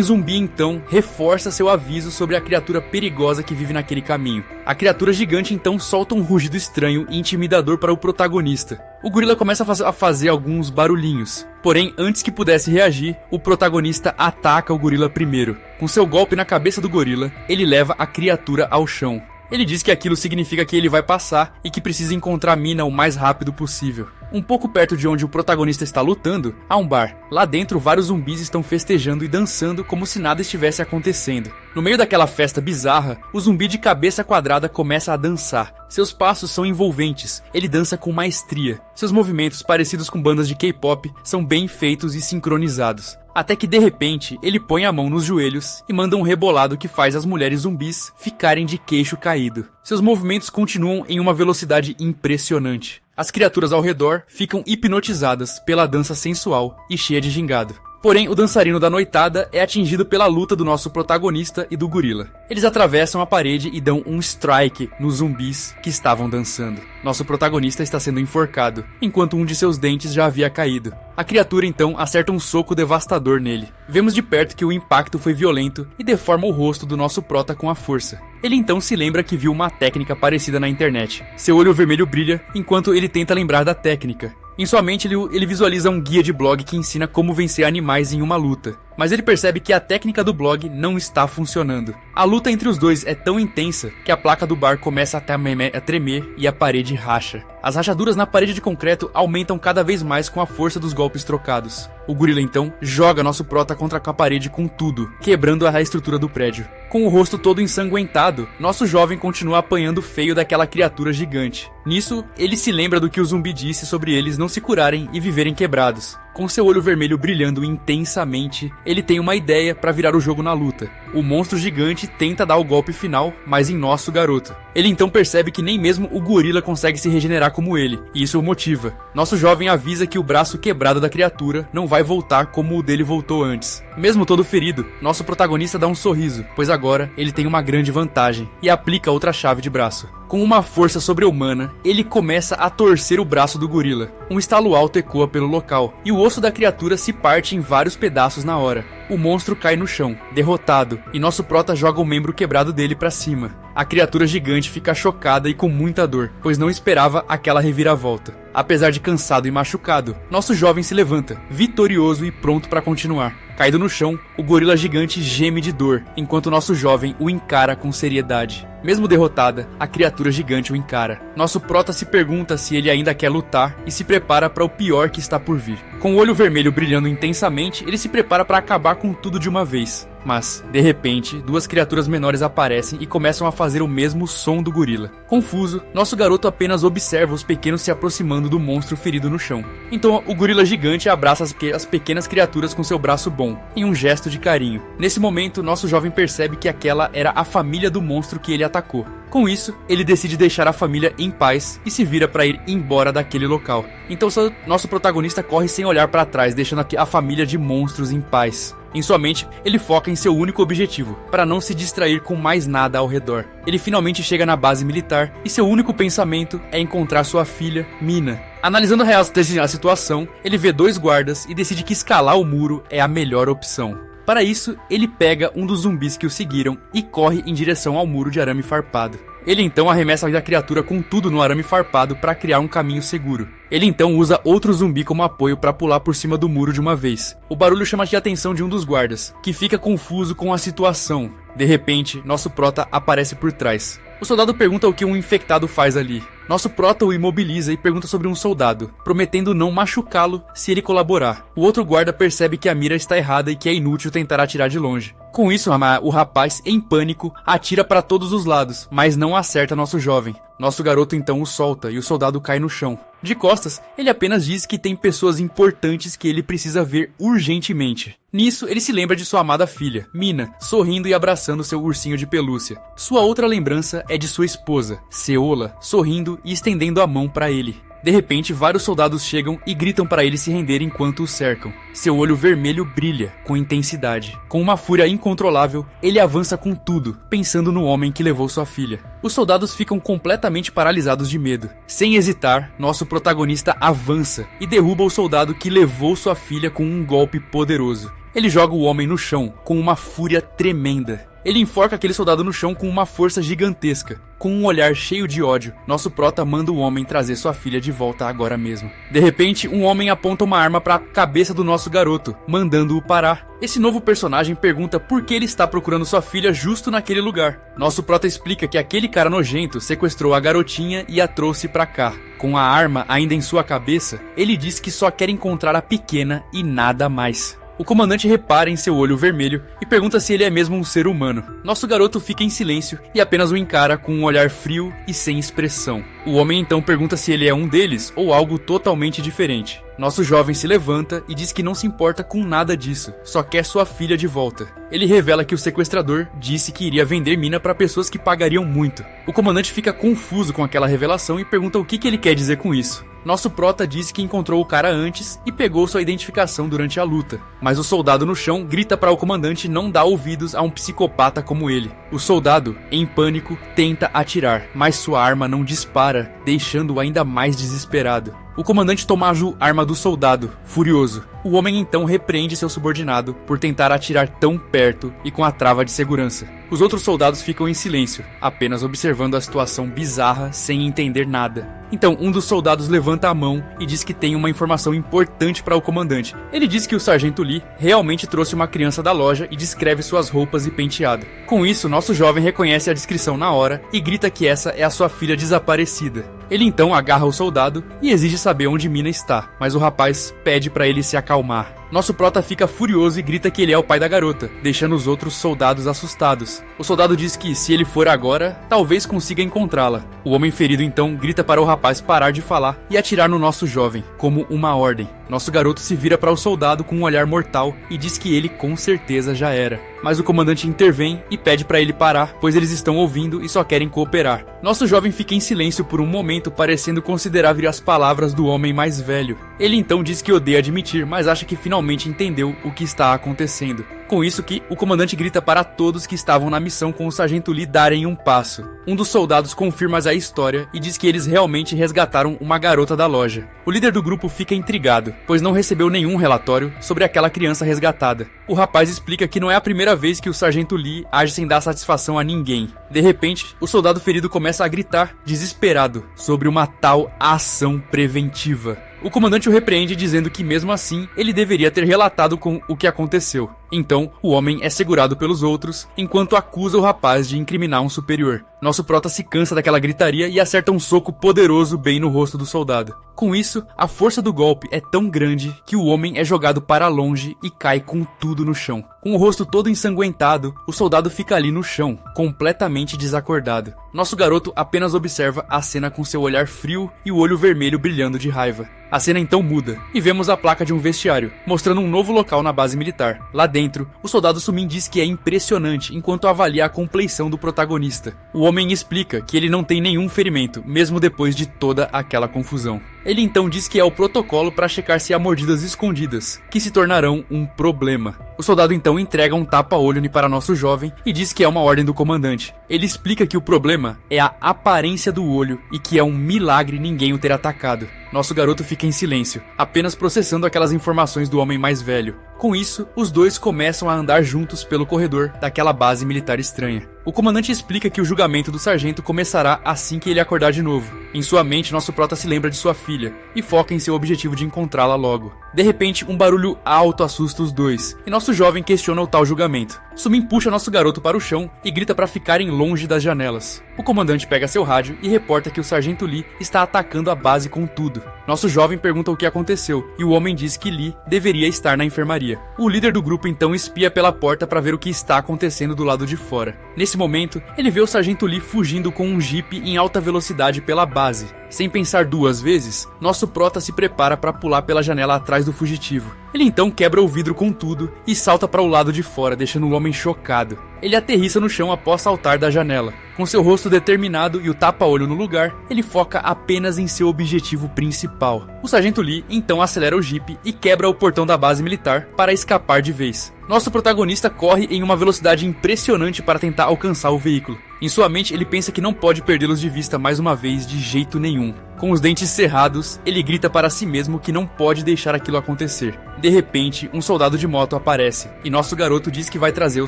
zumbi então reforça seu aviso sobre a criatura perigosa que vive naquele caminho. A criatura gigante então solta um rugido estranho e intimidador para o protagonista. O gorila começa a fazer alguns barulhinhos. Porém, antes que pudesse reagir, o protagonista ataca o gorila primeiro. Com seu golpe na cabeça do gorila, ele leva a criatura ao chão. Ele diz que aquilo significa que ele vai passar e que precisa encontrar a mina o mais rápido possível. Um pouco perto de onde o protagonista está lutando, há um bar. Lá dentro, vários zumbis estão festejando e dançando como se nada estivesse acontecendo. No meio daquela festa bizarra, o zumbi de cabeça quadrada começa a dançar. Seus passos são envolventes, ele dança com maestria. Seus movimentos, parecidos com bandas de K-pop, são bem feitos e sincronizados. Até que de repente, ele põe a mão nos joelhos e manda um rebolado que faz as mulheres zumbis ficarem de queixo caído. Seus movimentos continuam em uma velocidade impressionante. As criaturas ao redor ficam hipnotizadas pela dança sensual e cheia de gingado. Porém, o dançarino da noitada é atingido pela luta do nosso protagonista e do gorila. Eles atravessam a parede e dão um strike nos zumbis que estavam dançando. Nosso protagonista está sendo enforcado, enquanto um de seus dentes já havia caído. A criatura então acerta um soco devastador nele. Vemos de perto que o impacto foi violento e deforma o rosto do nosso prota com a força. Ele então se lembra que viu uma técnica parecida na internet. Seu olho vermelho brilha enquanto ele tenta lembrar da técnica. Em sua mente, ele visualiza um guia de blog que ensina como vencer animais em uma luta. Mas ele percebe que a técnica do blog não está funcionando. A luta entre os dois é tão intensa que a placa do bar começa a tremer e a parede racha. As rachaduras na parede de concreto aumentam cada vez mais com a força dos golpes trocados. O gorila então joga nosso prota contra a parede com tudo, quebrando a estrutura do prédio. Com o rosto todo ensanguentado, nosso jovem continua apanhando feio daquela criatura gigante. Nisso, ele se lembra do que o zumbi disse sobre eles não se curarem e viverem quebrados. Com seu olho vermelho brilhando intensamente, ele tem uma ideia para virar o jogo na luta. O monstro gigante tenta dar o golpe final, mas em nosso garoto. Ele então percebe que nem mesmo o gorila consegue se regenerar como ele, e isso o motiva. Nosso jovem avisa que o braço quebrado da criatura não vai voltar como o dele voltou antes. Mesmo todo ferido, nosso protagonista dá um sorriso, pois agora ele tem uma grande vantagem, e aplica outra chave de braço. Com uma força sobre-humana, ele começa a torcer o braço do gorila. Um estalo alto ecoa pelo local, e o osso da criatura se parte em vários pedaços na hora. O monstro cai no chão, derrotado, e nosso prota joga o membro quebrado dele pra cima. A criatura gigante fica chocada e com muita dor, pois não esperava aquela reviravolta. Apesar de cansado e machucado, nosso jovem se levanta, vitorioso e pronto para continuar. Caído no chão, o gorila gigante geme de dor, enquanto nosso jovem o encara com seriedade. Mesmo derrotada, a criatura gigante o encara. Nosso prota se pergunta se ele ainda quer lutar e se prepara para o pior que está por vir. Com o olho vermelho brilhando intensamente, ele se prepara para acabar com tudo de uma vez. Mas, de repente, duas criaturas menores aparecem e começam a fazer o mesmo som do gorila. Confuso, nosso garoto apenas observa os pequenos se aproximando do monstro ferido no chão. Então, o gorila gigante abraça as pequenas criaturas com seu braço bom, em um gesto de carinho. Nesse momento, nosso jovem percebe que aquela era a família do monstro que ele atacou. Com isso, ele decide deixar a família em paz e se vira para ir embora daquele local. Então, nosso protagonista corre sem olhar para trás, deixando a família de monstros em paz. Em sua mente, ele foca em seu único objetivo, para não se distrair com mais nada ao redor. Ele finalmente chega na base militar e seu único pensamento é encontrar sua filha, Mina. Analisando a situação, ele vê dois guardas e decide que escalar o muro é a melhor opção. Para isso, ele pega um dos zumbis que o seguiram e corre em direção ao muro de arame farpado. Ele então arremessa a criatura com tudo no arame farpado para criar um caminho seguro. Ele então usa outro zumbi como apoio para pular por cima do muro de uma vez. O barulho chama a atenção de um dos guardas, que fica confuso com a situação. De repente, nosso prota aparece por trás. O soldado pergunta o que um infectado faz ali. Nosso prota o imobiliza e pergunta sobre um soldado, prometendo não machucá-lo se ele colaborar. O outro guarda percebe que a mira está errada e que é inútil tentar atirar de longe. Com isso, o rapaz, em pânico, atira para todos os lados, mas não acerta nosso jovem. Nosso garoto então o solta e o soldado cai no chão. De costas, ele apenas diz que tem pessoas importantes que ele precisa ver urgentemente. Nisso, ele se lembra de sua amada filha, Mina, sorrindo e abraçando seu ursinho de pelúcia. Sua outra lembrança é de sua esposa, Seola, sorrindo e estendendo a mão para ele. De repente, vários soldados chegam e gritam para ele se render enquanto o cercam. Seu olho vermelho brilha com intensidade. Com uma fúria incontrolável, ele avança com tudo, pensando no homem que levou sua filha. Os soldados ficam completamente paralisados de medo. Sem hesitar, nosso protagonista avança e derruba o soldado que levou sua filha com um golpe poderoso. Ele joga o homem no chão com uma fúria tremenda. Ele enforca aquele soldado no chão com uma força gigantesca. Com um olhar cheio de ódio, nosso prota manda o homem trazer sua filha de volta agora mesmo. De repente, um homem aponta uma arma para a cabeça do nosso garoto, mandando-o parar. Esse novo personagem pergunta por que ele está procurando sua filha justo naquele lugar. Nosso prota explica que aquele cara nojento sequestrou a garotinha e a trouxe pra cá. Com a arma ainda em sua cabeça, ele diz que só quer encontrar a pequena e nada mais. O comandante repara em seu olho vermelho e pergunta se ele é mesmo um ser humano. Nosso garoto fica em silêncio e apenas o encara com um olhar frio e sem expressão. O homem então pergunta se ele é um deles ou algo totalmente diferente. Nosso jovem se levanta e diz que não se importa com nada disso, só quer sua filha de volta. Ele revela que o sequestrador disse que iria vender Mina para pessoas que pagariam muito. O comandante fica confuso com aquela revelação e pergunta o que ele quer dizer com isso. Nosso prota diz que encontrou o cara antes e pegou sua identificação durante a luta. Mas o soldado no chão grita para o comandante não dar ouvidos a um psicopata como ele. O soldado, em pânico, tenta atirar, mas sua arma não dispara, deixando-o ainda mais desesperado. O comandante toma a arma do soldado, furioso. O homem então repreende seu subordinado por tentar atirar tão perto e com a trava de segurança. Os outros soldados ficam em silêncio, apenas observando a situação bizarra sem entender nada. Então, um dos soldados levanta a mão e diz que tem uma informação importante para o comandante. Ele diz que o sargento Lee realmente trouxe uma criança da loja e descreve suas roupas e penteado. Com isso, nosso jovem reconhece a descrição na hora e grita que essa é a sua filha desaparecida. Ele então agarra o soldado e exige saber onde Mina está, mas o rapaz pede para ele se acalmar. Nosso prota fica furioso e grita que ele é o pai da garota, deixando os outros soldados assustados. O soldado diz que se ele for agora, talvez consiga encontrá-la. O homem ferido então grita para o rapaz parar de falar e atirar no nosso jovem, como uma ordem. Nosso garoto se vira para o soldado com um olhar mortal e diz que ele com certeza já era. Mas o comandante intervém e pede para ele parar, pois eles estão ouvindo e só querem cooperar. Nosso jovem fica em silêncio por um momento, parecendo considerar vir as palavras do homem mais velho. Ele então diz que odeia admitir, mas acha que finalmente entendeu o que está acontecendo. Com isso que o comandante grita para todos que estavam na missão com o sargento Lee darem um passo. Um dos soldados confirma a história e diz que eles realmente resgataram uma garota da loja. O líder do grupo fica intrigado, pois não recebeu nenhum relatório sobre aquela criança resgatada. O rapaz explica que não é a primeira vez que o sargento Lee age sem dar satisfação a ninguém. De repente, o soldado ferido começa a gritar, desesperado, sobre uma tal ação preventiva. O comandante o repreende dizendo que mesmo assim ele deveria ter relatado com o que aconteceu. Então, o homem é segurado pelos outros, enquanto acusa o rapaz de incriminar um superior. Nosso prota se cansa daquela gritaria e acerta um soco poderoso bem no rosto do soldado. Com isso, a força do golpe é tão grande que o homem é jogado para longe e cai com tudo no chão. Com o rosto todo ensanguentado, o soldado fica ali no chão, completamente desacordado. Nosso garoto apenas observa a cena com seu olhar frio e o olho vermelho brilhando de raiva. A cena então muda, e vemos a placa de um vestiário, mostrando um novo local na base militar. Lá dentro, o soldado Sumin diz que é impressionante enquanto avalia a compleição do protagonista. O homem explica que ele não tem nenhum ferimento, mesmo depois de toda aquela confusão. Ele então diz que é o protocolo para checar se há mordidas escondidas, que se tornarão um problema. O soldado então entrega um tapa-olho para nosso jovem e diz que é uma ordem do comandante. Ele explica que o problema é a aparência do olho e que é um milagre ninguém o ter atacado. Nosso garoto fica em silêncio, apenas processando aquelas informações do homem mais velho. Com isso, os dois começam a andar juntos pelo corredor daquela base militar estranha. O comandante explica que o julgamento do sargento começará assim que ele acordar de novo. Em sua mente, nosso prota se lembra de sua filha e foca em seu objetivo de encontrá-la logo. De repente, um barulho alto assusta os dois, e nosso jovem questiona o tal julgamento. Sumin puxa nosso garoto para o chão e grita para ficarem longe das janelas. O comandante pega seu rádio e reporta que o sargento Lee está atacando a base com tudo. Nosso jovem pergunta o que aconteceu, e o homem diz que Lee deveria estar na enfermaria. O líder do grupo então espia pela porta para ver o que está acontecendo do lado de fora. Nesse momento, ele vê o sargento Lee fugindo com um jipe em alta velocidade pela base. Sem pensar duas vezes, nosso prota se prepara para pular pela janela atrás do fugitivo. Ele então quebra o vidro com tudo e salta para o lado de fora, deixando o homem chocado. Ele aterrissa no chão após saltar da janela. Com seu rosto determinado e o tapa-olho no lugar, ele foca apenas em seu objetivo principal. O sargento Lee então acelera o jipe e quebra o portão da base militar para escapar de vez. Nosso protagonista corre em uma velocidade impressionante para tentar alcançar o veículo. Em sua mente, ele pensa que não pode perdê-los de vista mais uma vez de jeito nenhum. Com os dentes cerrados, ele grita para si mesmo que não pode deixar aquilo acontecer. De repente, um soldado de moto aparece, e nosso garoto diz que vai trazer o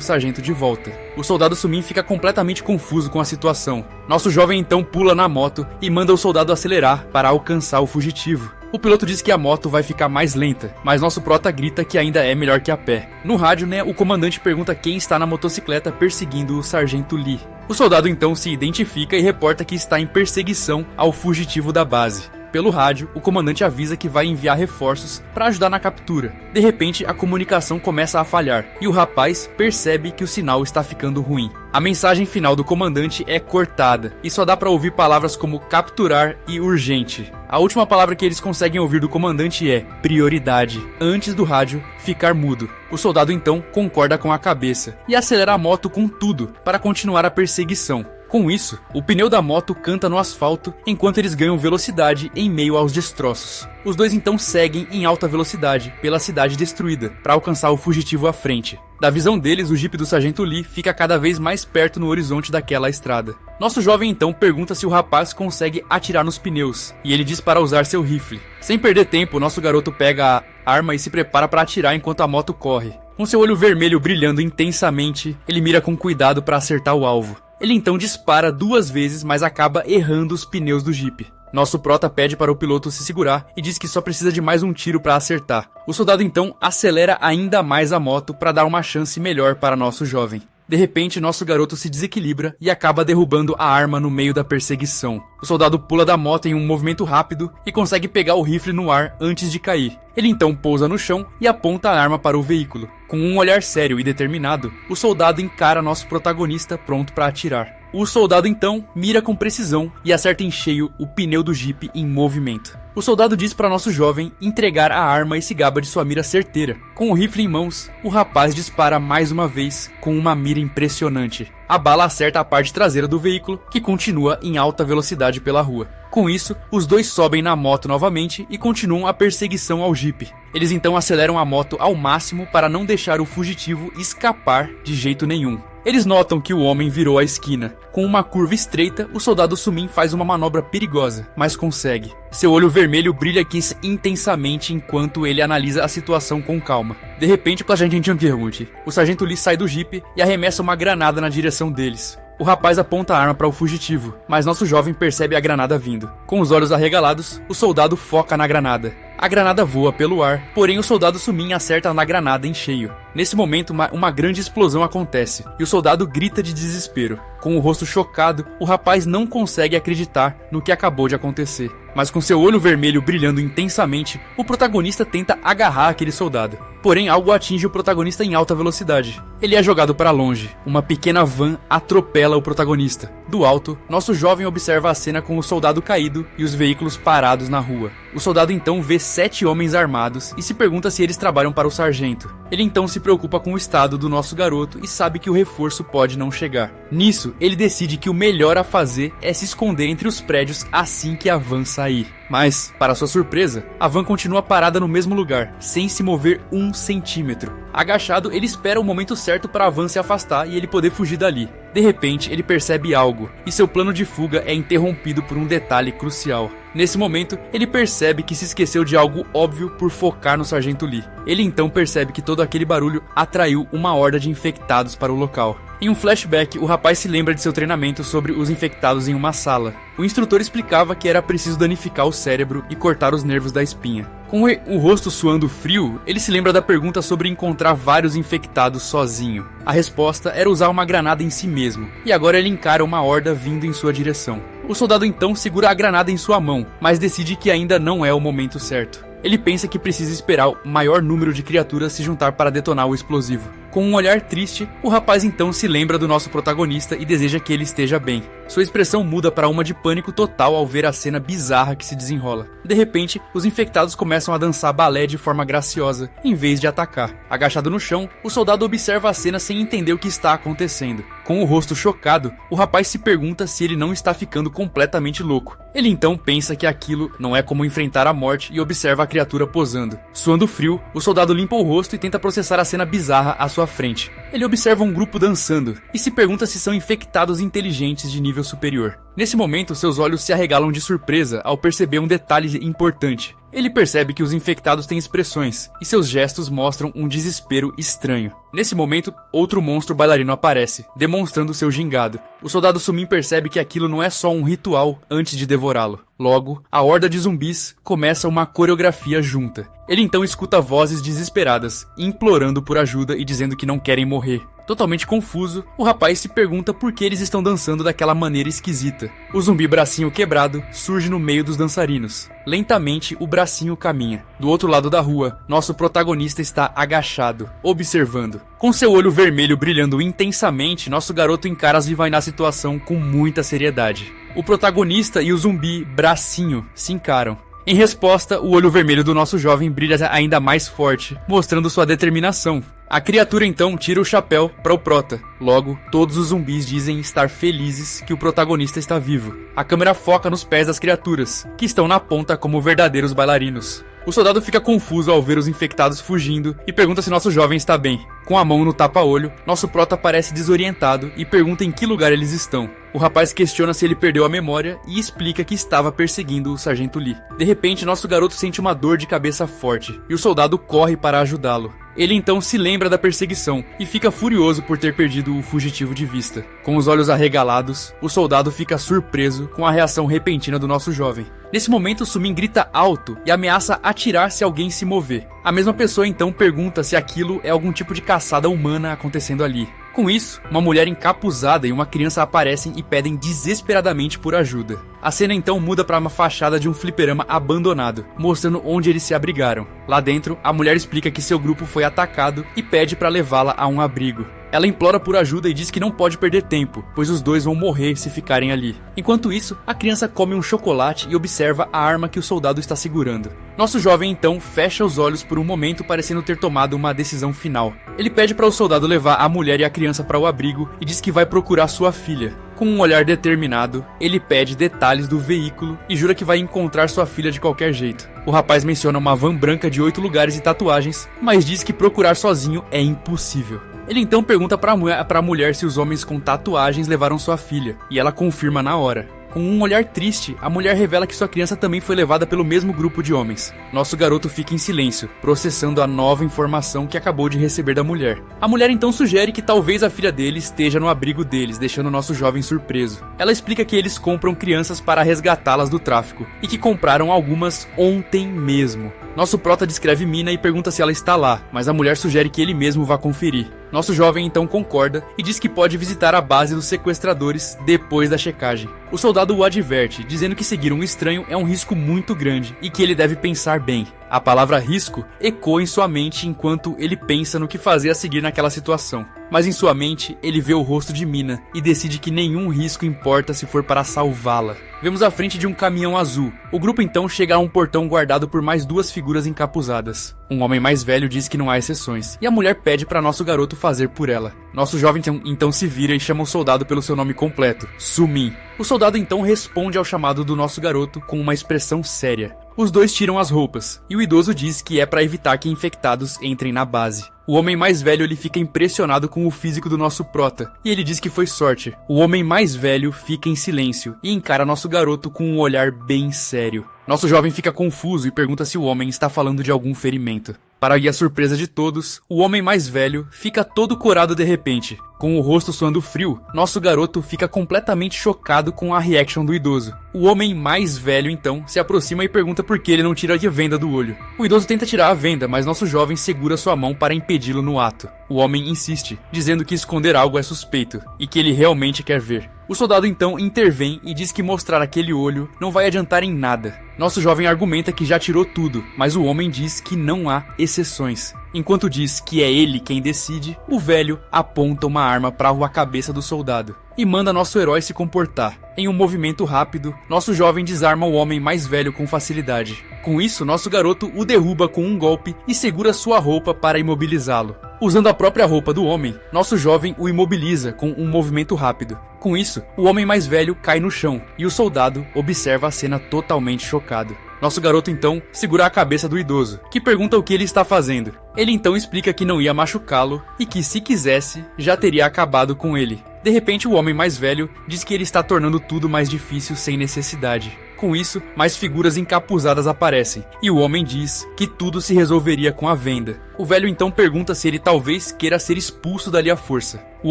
sargento de volta. O soldado Sumin fica completamente confuso com a situação. Nosso jovem então pula na moto e manda o soldado acelerar para alcançar o fugitivo. O piloto diz que a moto vai ficar mais lenta, mas nosso prota grita que ainda é melhor que a pé. No rádio, o comandante pergunta quem está na motocicleta perseguindo o sargento Lee. O soldado então se identifica e reporta que está em perseguição ao fugitivo da base. Pelo rádio, o comandante avisa que vai enviar reforços para ajudar na captura. De repente, a comunicação começa a falhar e o rapaz percebe que o sinal está ficando ruim. A mensagem final do comandante é cortada e só dá para ouvir palavras como capturar e urgente. A última palavra que eles conseguem ouvir do comandante é prioridade, antes do rádio ficar mudo. O soldado então concorda com a cabeça e acelera a moto com tudo para continuar a perseguição. Com isso, o pneu da moto canta no asfalto enquanto eles ganham velocidade em meio aos destroços. Os dois então seguem em alta velocidade pela cidade destruída para alcançar o fugitivo à frente. Da visão deles, o jipe do sargento Lee fica cada vez mais perto no horizonte daquela estrada. Nosso jovem então pergunta se o rapaz consegue atirar nos pneus, e ele diz para usar seu rifle. Sem perder tempo, nosso garoto pega a arma e se prepara para atirar enquanto a moto corre. Com seu olho vermelho brilhando intensamente, ele mira com cuidado para acertar o alvo. Ele então dispara 2 vezes, mas acaba errando os pneus do jipe. Nosso prota pede para o piloto se segurar e diz que só precisa de mais um tiro para acertar. O soldado então acelera ainda mais a moto para dar uma chance melhor para nosso jovem. De repente, nosso garoto se desequilibra e acaba derrubando a arma no meio da perseguição. O soldado pula da moto em um movimento rápido e consegue pegar o rifle no ar antes de cair. Ele então pousa no chão e aponta a arma para o veículo. Com um olhar sério e determinado, o soldado encara nosso protagonista pronto para atirar. O soldado então mira com precisão e acerta em cheio o pneu do jipe em movimento. O soldado diz para nosso jovem entregar a arma e se gaba de sua mira certeira. Com o rifle em mãos, o rapaz dispara mais uma vez com uma mira impressionante. A bala acerta a parte traseira do veículo, que continua em alta velocidade pela rua. Com isso, os dois sobem na moto novamente e continuam a perseguição ao jipe. Eles então aceleram a moto ao máximo para não deixar o fugitivo escapar de jeito nenhum. Eles notam que o homem virou a esquina. Com uma curva estreita, o soldado Sumin faz uma manobra perigosa, mas consegue. Seu olho vermelho brilha intensamente enquanto ele analisa a situação com calma. De repente, o sargento Lee sai do jipe e arremessa uma granada na direção deles. O rapaz aponta a arma para o fugitivo, mas nosso jovem percebe a granada vindo. Com os olhos arregalados, o soldado foca na granada. A granada voa pelo ar, porém o soldado Sumin acerta na granada em cheio. Nesse momento, uma grande explosão acontece, e o soldado grita de desespero. Com o rosto chocado, o rapaz não consegue acreditar no que acabou de acontecer. Mas com seu olho vermelho brilhando intensamente, o protagonista tenta agarrar aquele soldado. Porém, algo atinge o protagonista em alta velocidade. Ele é jogado para longe. Uma pequena van atropela o protagonista. Do alto, nosso jovem observa a cena com o soldado caído e os veículos parados na rua. O soldado então vê 7 homens armados e se pergunta se eles trabalham para o sargento. Ele então se preocupa com o estado do nosso garoto e sabe que o reforço pode não chegar. Nisso, ele decide que o melhor a fazer é se esconder entre os prédios assim que a van sair. Mas, para sua surpresa, a van continua parada no mesmo lugar, sem se mover 1 centímetro. Agachado, ele espera o momento certo certo para a van se afastar e ele poder fugir dali. De repente, ele percebe algo, e seu plano de fuga é interrompido por um detalhe crucial. Nesse momento, ele percebe que se esqueceu de algo óbvio por focar no Sargento Lee. Ele então percebe que todo aquele barulho atraiu uma horda de infectados para o local. Em um flashback, o rapaz se lembra de seu treinamento sobre os infectados em uma sala. O instrutor explicava que era preciso danificar o cérebro e cortar os nervos da espinha. Com o rosto suando frio, ele se lembra da pergunta sobre encontrar vários infectados sozinho. A resposta era usar uma granada em si mesmo, e agora ele encara uma horda vindo em sua direção. O soldado então segura a granada em sua mão, mas decide que ainda não é o momento certo. Ele pensa que precisa esperar o maior número de criaturas se juntar para detonar o explosivo. Com um olhar triste, o rapaz então se lembra do nosso protagonista e deseja que ele esteja bem. Sua expressão muda para uma de pânico total ao ver a cena bizarra que se desenrola. De repente, os infectados começam a dançar balé de forma graciosa, em vez de atacar. Agachado no chão, o soldado observa a cena sem entender o que está acontecendo. Com o rosto chocado, o rapaz se pergunta se ele não está ficando completamente louco. Ele então pensa que aquilo não é como enfrentar a morte e observa a criatura posando. Suando frio, o soldado limpa o rosto e tenta processar a cena bizarra à sua frente. Ele observa um grupo dançando e se pergunta se são infectados inteligentes de nível superior. Nesse momento, seus olhos se arregalam de surpresa ao perceber um detalhe importante. Ele percebe que os infectados têm expressões, e seus gestos mostram um desespero estranho. Nesse momento, outro monstro bailarino aparece, demonstrando seu gingado. O soldado Sumin percebe que aquilo não é só um ritual antes de devorá-lo. Logo, a horda de zumbis começa uma coreografia junta. Ele então escuta vozes desesperadas, implorando por ajuda e dizendo que não querem morrer. Totalmente confuso, o rapaz se pergunta por que eles estão dançando daquela maneira esquisita. O zumbi bracinho quebrado surge no meio dos dançarinos. Lentamente, o bracinho caminha. Do outro lado da rua, nosso protagonista está agachado, observando. Com seu olho vermelho brilhando intensamente, nosso garoto encara e vai na situação com muita seriedade. O protagonista e o zumbi bracinho se encaram. Em resposta, o olho vermelho do nosso jovem brilha ainda mais forte, mostrando sua determinação. A criatura então tira o chapéu para o prota. Logo, todos os zumbis dizem estar felizes que o protagonista está vivo. A câmera foca nos pés das criaturas, que estão na ponta como verdadeiros bailarinos. O soldado fica confuso ao ver os infectados fugindo e pergunta se nosso jovem está bem. Com a mão no tapa-olho, nosso prota parece desorientado e pergunta em que lugar eles estão. O rapaz questiona se ele perdeu a memória e explica que estava perseguindo o Sargento Lee. De repente, nosso garoto sente uma dor de cabeça forte e o soldado corre para ajudá-lo. Ele então se lembra da perseguição e fica furioso por ter perdido o fugitivo de vista. Com os olhos arregalados, o soldado fica surpreso com a reação repentina do nosso jovem. Nesse momento, Sumin grita alto e ameaça atirar se alguém se mover. A mesma pessoa então pergunta se aquilo é algum tipo de caçada humana acontecendo ali. Com isso, uma mulher encapuzada e uma criança aparecem e pedem desesperadamente por ajuda. A cena então muda para uma fachada de um fliperama abandonado, mostrando onde eles se abrigaram. Lá dentro, a mulher explica que seu grupo foi atacado e pede para levá-la a um abrigo. Ela implora por ajuda e diz que não pode perder tempo, pois os dois vão morrer se ficarem ali. Enquanto isso, a criança come um chocolate e observa a arma que o soldado está segurando. Nosso jovem então fecha os olhos por um momento, parecendo ter tomado uma decisão final. Ele pede para o soldado levar a mulher e a criança para o abrigo e diz que vai procurar sua filha. Com um olhar determinado, ele pede detalhes do veículo e jura que vai encontrar sua filha de qualquer jeito. O rapaz menciona uma van branca de 8 lugares e tatuagens, mas diz que procurar sozinho é impossível. Ele então pergunta para a mulher se os homens com tatuagens levaram sua filha, e ela confirma na hora. Com um olhar triste, a mulher revela que sua criança também foi levada pelo mesmo grupo de homens. Nosso garoto fica em silêncio, processando a nova informação que acabou de receber da mulher. A mulher então sugere que talvez a filha dele esteja no abrigo deles, deixando nosso jovem surpreso. Ela explica que eles compram crianças para resgatá-las do tráfico, e que compraram algumas ontem mesmo. Nosso prota descreve Mina e pergunta se ela está lá, mas a mulher sugere que ele mesmo vá conferir. Nosso jovem então concorda e diz que pode visitar a base dos sequestradores depois da checagem. O soldado o adverte, dizendo que seguir um estranho é um risco muito grande e que ele deve pensar bem. A palavra risco ecoa em sua mente enquanto ele pensa no que fazer a seguir naquela situação. Mas em sua mente, ele vê o rosto de Mina e decide que nenhum risco importa se for para salvá-la. Vemos a frente de um caminhão azul. O grupo então chega a um portão guardado por mais duas figuras encapuzadas. Um homem mais velho diz que não há exceções, e a mulher pede para nosso garoto fazer por ela. Nosso jovem então se vira e chama o soldado pelo seu nome completo, Sumin. O soldado então responde ao chamado do nosso garoto com uma expressão séria. Os dois tiram as roupas, e o idoso diz que é para evitar que infectados entrem na base. O homem mais velho ele fica impressionado com o físico do nosso prota, e ele diz que foi sorte. O homem mais velho fica em silêncio e encara nosso garoto com um olhar bem sério. Nosso jovem fica confuso e pergunta se o homem está falando de algum ferimento. Para a surpresa de todos, o homem mais velho fica todo corado de repente. Com o rosto suando frio, nosso garoto fica completamente chocado com a reaction do idoso. O homem mais velho então se aproxima e pergunta por que ele não tira a venda do olho. O idoso tenta tirar a venda, mas nosso jovem segura sua mão para impedi-lo no ato. O homem insiste, dizendo que esconder algo é suspeito e que ele realmente quer ver. O soldado então intervém e diz que mostrar aquele olho não vai adiantar em nada. Nosso jovem argumenta que já tirou tudo, mas o homem diz que não há exceções. Enquanto diz que é ele quem decide, o velho aponta uma arma para a cabeça do soldado e manda nosso herói se comportar. Em um movimento rápido, nosso jovem desarma o homem mais velho com facilidade. Com isso, nosso garoto o derruba com um golpe e segura sua roupa para imobilizá-lo. Usando a própria roupa do homem, nosso jovem o imobiliza com um movimento rápido. Com isso, o homem mais velho cai no chão e o soldado observa a cena totalmente chocado. Nosso garoto então segura a cabeça do idoso, que pergunta o que ele está fazendo. Ele então explica que não ia machucá-lo e que, se quisesse, já teria acabado com ele. De repente, o homem mais velho diz que ele está tornando tudo mais difícil sem necessidade. Com isso, mais figuras encapuzadas aparecem, e o homem diz que tudo se resolveria com a venda. O velho então pergunta se ele talvez queira ser expulso dali à força. O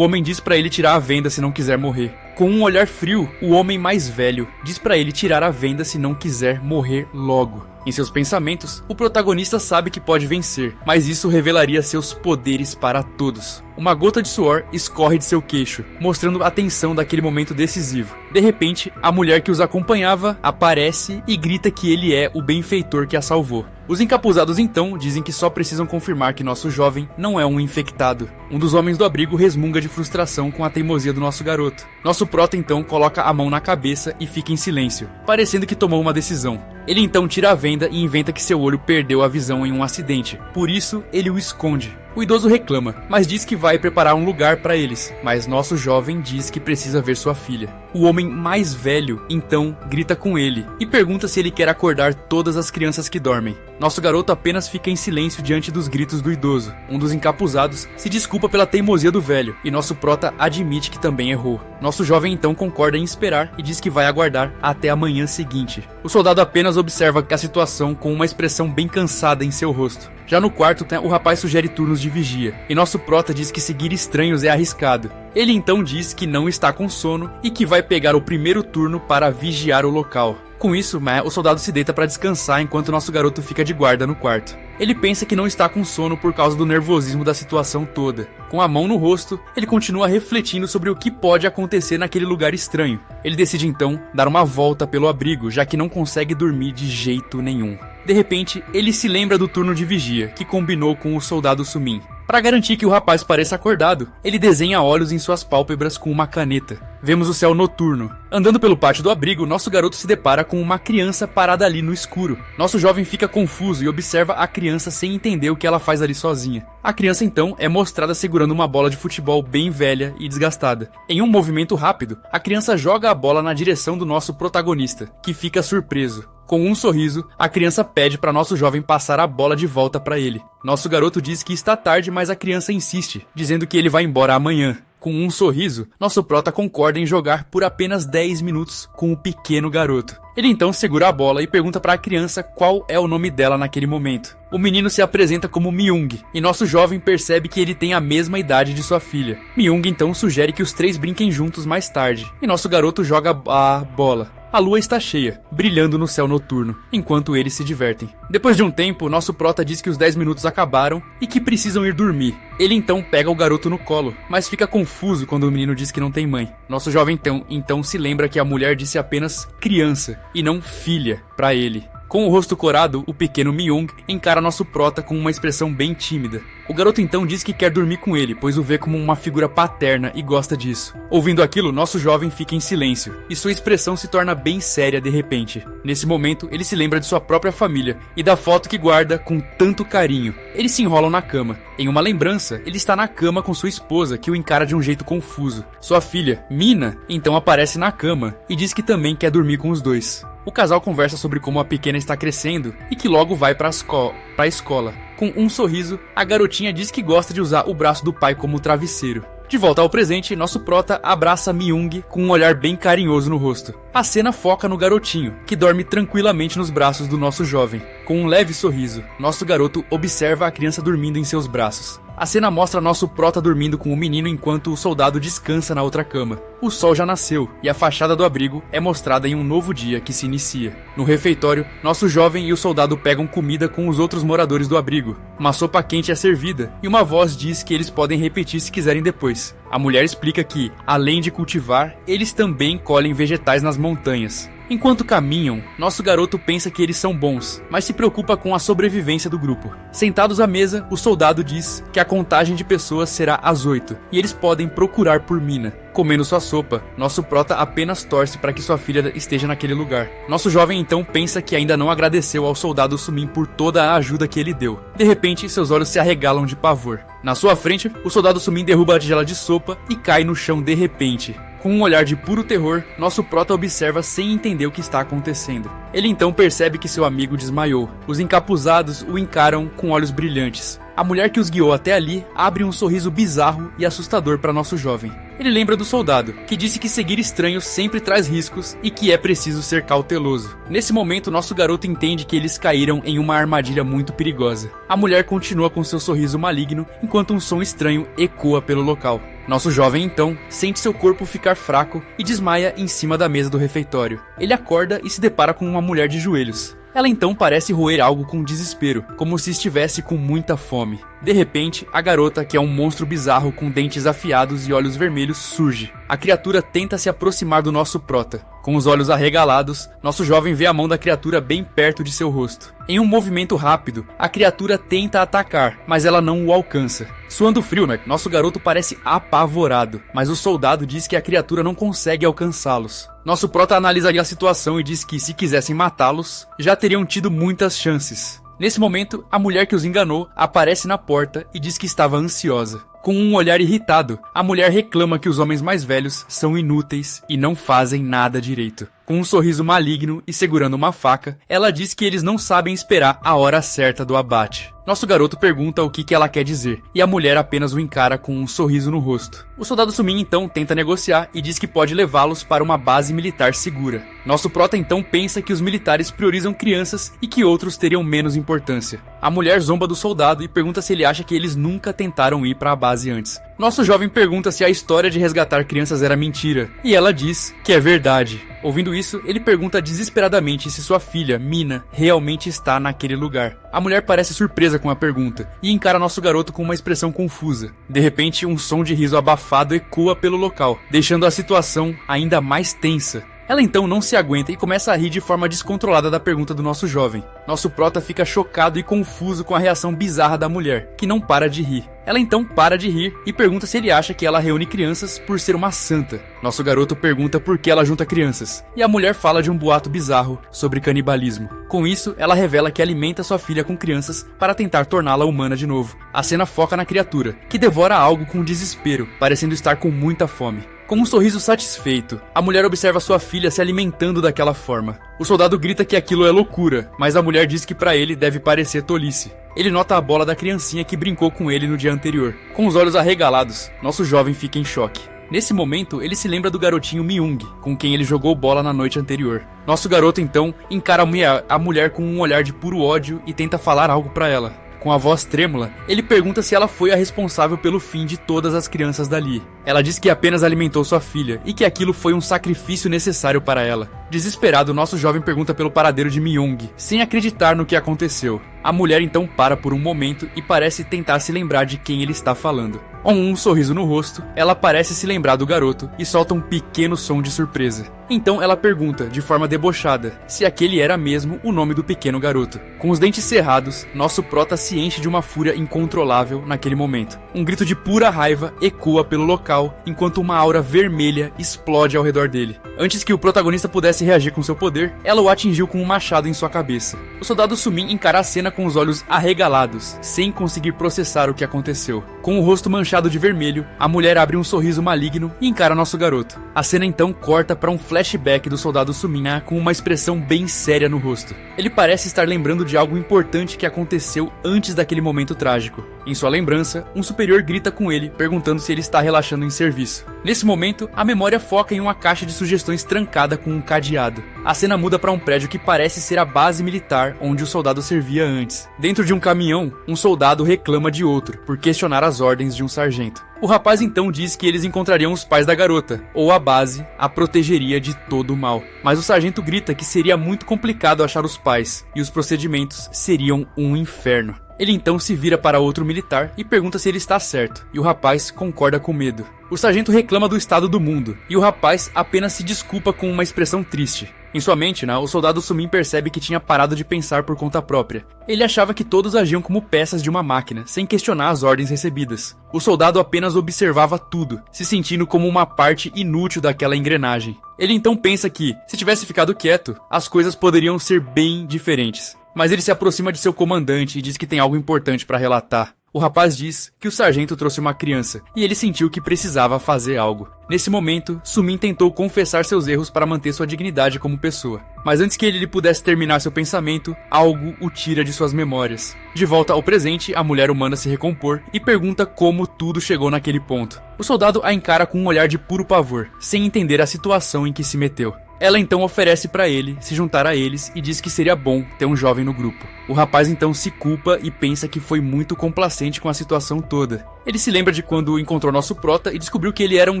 homem diz para ele tirar a venda se não quiser morrer. Com um olhar frio, o homem mais velho diz para ele tirar a venda se não quiser morrer logo. Em seus pensamentos, o protagonista sabe que pode vencer, mas isso revelaria seus poderes para todos. Uma gota de suor escorre de seu queixo, mostrando a tensão daquele momento decisivo. De repente, a mulher que os acompanhava aparece e grita que ele é o benfeitor que a salvou. Os encapuzados então dizem que só precisam confirmar que nosso jovem não é um infectado. Um dos homens do abrigo resmunga de frustração com a teimosia do nosso garoto. Nosso prota então coloca a mão na cabeça e fica em silêncio, parecendo que tomou uma decisão. Ele então tira a venda e inventa que seu olho perdeu a visão em um acidente, por isso ele o esconde. O idoso reclama, mas diz que vai preparar um lugar para eles, mas nosso jovem diz que precisa ver sua filha. O homem mais velho, então, grita com ele e pergunta se ele quer acordar todas as crianças que dormem. Nosso garoto apenas fica em silêncio diante dos gritos do idoso. Um dos encapuzados se desculpa pela teimosia do velho e nosso prota admite que também errou. Nosso jovem então concorda em esperar e diz que vai aguardar até a manhã seguinte. O soldado apenas observa a situação com uma expressão bem cansada em seu rosto. Já no quarto, o rapaz sugere turnos de vigia, e nosso prota diz que seguir estranhos é arriscado. Ele então diz que não está com sono e que vai pegar o primeiro turno para vigiar o local. Com isso, o soldado se deita para descansar enquanto nosso garoto fica de guarda no quarto. Ele pensa que não está com sono por causa do nervosismo da situação toda. Com a mão no rosto, ele continua refletindo sobre o que pode acontecer naquele lugar estranho. Ele decide então dar uma volta pelo abrigo, já que não consegue dormir de jeito nenhum. De repente, ele se lembra do turno de vigia, que combinou com o soldado Sumin. Para garantir que o rapaz pareça acordado, ele desenha olhos em suas pálpebras com uma caneta. Vemos o céu noturno. Andando pelo pátio do abrigo, nosso garoto se depara com uma criança parada ali no escuro. Nosso jovem fica confuso e observa a criança sem entender o que ela faz ali sozinha. A criança então é mostrada segurando uma bola de futebol bem velha e desgastada. Em um movimento rápido, a criança joga a bola na direção do nosso protagonista, que fica surpreso. Com um sorriso, a criança pede para nosso jovem passar a bola de volta para ele. Nosso garoto diz que está tarde, mas a criança insiste, dizendo que ele vai embora amanhã. Com um sorriso, nosso prota concorda em jogar por apenas 10 minutos com o pequeno garoto. Ele então segura a bola e pergunta para a criança qual é o nome dela naquele momento. O menino se apresenta como Myung, e nosso jovem percebe que ele tem a mesma idade de sua filha. Myung então sugere que os três brinquem juntos mais tarde, e nosso garoto joga a bola. A lua está cheia, brilhando no céu noturno, enquanto eles se divertem. Depois de um tempo, nosso prota diz que os 10 minutos acabaram e que precisam ir dormir. Ele então pega o garoto no colo, mas fica confuso quando o menino diz que não tem mãe. Nosso jovem então se lembra que a mulher disse apenas criança e não filha para ele. Com o rosto corado, o pequeno Myung encara nosso prota com uma expressão bem tímida. O garoto então diz que quer dormir com ele, pois o vê como uma figura paterna e gosta disso. Ouvindo aquilo, nosso jovem fica em silêncio, e sua expressão se torna bem séria de repente. Nesse momento, ele se lembra de sua própria família e da foto que guarda com tanto carinho. Eles se enrolam na cama. Em uma lembrança, ele está na cama com sua esposa, que o encara de um jeito confuso. Sua filha, Mina, então aparece na cama e diz que também quer dormir com os dois. O casal conversa sobre como a pequena está crescendo e que logo vai pra escola. Com um sorriso, a garotinha diz que gosta de usar o braço do pai como travesseiro. De volta ao presente, nosso prota abraça Myung com um olhar bem carinhoso no rosto. A cena foca no garotinho, que dorme tranquilamente nos braços do nosso jovem. Com um leve sorriso, nosso garoto observa a criança dormindo em seus braços. A cena mostra nosso prota dormindo com o menino enquanto o soldado descansa na outra cama. O sol já nasceu e a fachada do abrigo é mostrada em um novo dia que se inicia. No refeitório, nosso jovem e o soldado pegam comida com os outros moradores do abrigo. Uma sopa quente é servida e uma voz diz que eles podem repetir se quiserem depois. A mulher explica que, além de cultivar, eles também colhem vegetais nas montanhas. Enquanto caminham, nosso garoto pensa que eles são bons, mas se preocupa com a sobrevivência do grupo. Sentados à mesa, o soldado diz que a contagem de pessoas será às 8, e eles podem procurar por mina. Comendo sua sopa, nosso prota apenas torce para que sua filha esteja naquele lugar. Nosso jovem então pensa que ainda não agradeceu ao soldado Sumin por toda a ajuda que ele deu. De repente, seus olhos se arregalam de pavor. Na sua frente, o soldado Sumin derruba a tigela de sopa e cai no chão de repente. Com um olhar de puro terror, nosso prota observa sem entender o que está acontecendo. Ele então percebe que seu amigo desmaiou. Os encapuzados o encaram com olhos brilhantes. A mulher que os guiou até ali abre um sorriso bizarro e assustador para nosso jovem. Ele lembra do soldado, que disse que seguir estranhos sempre traz riscos e que é preciso ser cauteloso. Nesse momento, nosso garoto entende que eles caíram em uma armadilha muito perigosa. A mulher continua com seu sorriso maligno, enquanto um som estranho ecoa pelo local. Nosso jovem, então, sente seu corpo ficar fraco e desmaia em cima da mesa do refeitório. Ele acorda e se depara com uma mulher de joelhos. Ela então parece roer algo com desespero, como se estivesse com muita fome. De repente, a garota, que é um monstro bizarro com dentes afiados e olhos vermelhos, surge. A criatura tenta se aproximar do nosso prota. Com os olhos arregalados, nosso jovem vê a mão da criatura bem perto de seu rosto. Em um movimento rápido, a criatura tenta atacar, mas ela não o alcança. Suando frio, nosso garoto parece apavorado, mas o soldado diz que a criatura não consegue alcançá-los. Nosso prota analisaria a situação e diz que, se quisessem matá-los, já teriam tido muitas chances. Nesse momento, a mulher que os enganou aparece na porta e diz que estava ansiosa. Com um olhar irritado, a mulher reclama que os homens mais velhos são inúteis e não fazem nada direito. Com um sorriso maligno e segurando uma faca, ela diz que eles não sabem esperar a hora certa do abate. Nosso garoto pergunta o que ela quer dizer, e a mulher apenas o encara com um sorriso no rosto. O soldado Sumin então tenta negociar e diz que pode levá-los para uma base militar segura. Nosso prota então pensa que os militares priorizam crianças e que outros teriam menos importância. A mulher zomba do soldado e pergunta se ele acha que eles nunca tentaram ir para a base antes. Nosso jovem pergunta se a história de resgatar crianças era mentira, e ela diz que é verdade. Ouvindo isso, ele pergunta desesperadamente se sua filha, Mina, realmente está naquele lugar. A mulher parece surpresa com a pergunta, e encara nosso garoto com uma expressão confusa. De repente, um som de riso abafado ecoa pelo local, deixando a situação ainda mais tensa. Ela então não se aguenta e começa a rir de forma descontrolada da pergunta do nosso jovem. Nosso prota fica chocado e confuso com a reação bizarra da mulher, que não para de rir. Ela então para de rir e pergunta se ele acha que ela reúne crianças por ser uma santa. Nosso garoto pergunta por que ela junta crianças, e a mulher fala de um boato bizarro sobre canibalismo. Com isso, ela revela que alimenta sua filha com crianças para tentar torná-la humana de novo. A cena foca na criatura, que devora algo com desespero, parecendo estar com muita fome. Com um sorriso satisfeito, a mulher observa sua filha se alimentando daquela forma. O soldado grita que aquilo é loucura, mas a mulher diz que para ele deve parecer tolice. Ele nota a bola da criancinha que brincou com ele no dia anterior. Com os olhos arregalados, nosso jovem fica em choque. Nesse momento, ele se lembra do garotinho Myung, com quem ele jogou bola na noite anterior. Nosso garoto então encara a mulher com um olhar de puro ódio e tenta falar algo para ela. Com a voz trêmula, ele pergunta se ela foi a responsável pelo fim de todas as crianças dali. Ela diz que apenas alimentou sua filha e que aquilo foi um sacrifício necessário para ela. Desesperado, nosso jovem pergunta pelo paradeiro de Myung, sem acreditar no que aconteceu. A mulher então para por um momento e parece tentar se lembrar de quem ele está falando. Com um sorriso no rosto, ela parece se lembrar do garoto e solta um pequeno som de surpresa. Então ela pergunta, de forma debochada, se aquele era mesmo o nome do pequeno garoto. Com os dentes cerrados, nosso prota se enche de uma fúria incontrolável naquele momento. Um grito de pura raiva ecoa pelo local, enquanto uma aura vermelha explode ao redor dele. Antes que o protagonista pudesse pudesse reagir com seu poder, ela o atingiu com um machado em sua cabeça. O soldado Sumin encara a cena com os olhos arregalados, sem conseguir processar o que aconteceu. Com o rosto manchado de vermelho, a mulher abre um sorriso maligno e encara nosso garoto. A cena então corta para um flashback do soldado Sumin com uma expressão bem séria no rosto. Ele parece estar lembrando de algo importante que aconteceu antes daquele momento trágico. Em sua lembrança, um superior grita com ele, perguntando se ele está relaxando em serviço. Nesse momento, a memória foca em uma caixa de sugestões trancada com um cadeado. A cena muda para um prédio que parece ser a base militar onde o soldado servia antes. Dentro de um caminhão, um soldado reclama de outro, por questionar as ordens de um sargento. O rapaz então diz que eles encontrariam os pais da garota, ou a base a protegeria de todo o mal. Mas o sargento grita que seria muito complicado achar os pais, e os procedimentos seriam um inferno. Ele então se vira para outro militar e pergunta se ele está certo, e o rapaz concorda com medo. O sargento reclama do estado do mundo, e o rapaz apenas se desculpa com uma expressão triste. Em sua mente, o soldado Sumin percebe que tinha parado de pensar por conta própria. Ele achava que todos agiam como peças de uma máquina, sem questionar as ordens recebidas. O soldado apenas observava tudo, se sentindo como uma parte inútil daquela engrenagem. Ele então pensa que, se tivesse ficado quieto, as coisas poderiam ser bem diferentes. Mas ele se aproxima de seu comandante e diz que tem algo importante para relatar. O rapaz diz que o sargento trouxe uma criança, e ele sentiu que precisava fazer algo. Nesse momento, Sumin tentou confessar seus erros para manter sua dignidade como pessoa. Mas antes que ele pudesse terminar seu pensamento, algo o tira de suas memórias. De volta ao presente, a mulher humana se recompor e pergunta como tudo chegou naquele ponto. O soldado a encara com um olhar de puro pavor, sem entender a situação em que se meteu. Ela então oferece para ele se juntar a eles e diz que seria bom ter um jovem no grupo. O rapaz então se culpa e pensa que foi muito complacente com a situação toda. Ele se lembra de quando encontrou nosso prota e descobriu que ele era um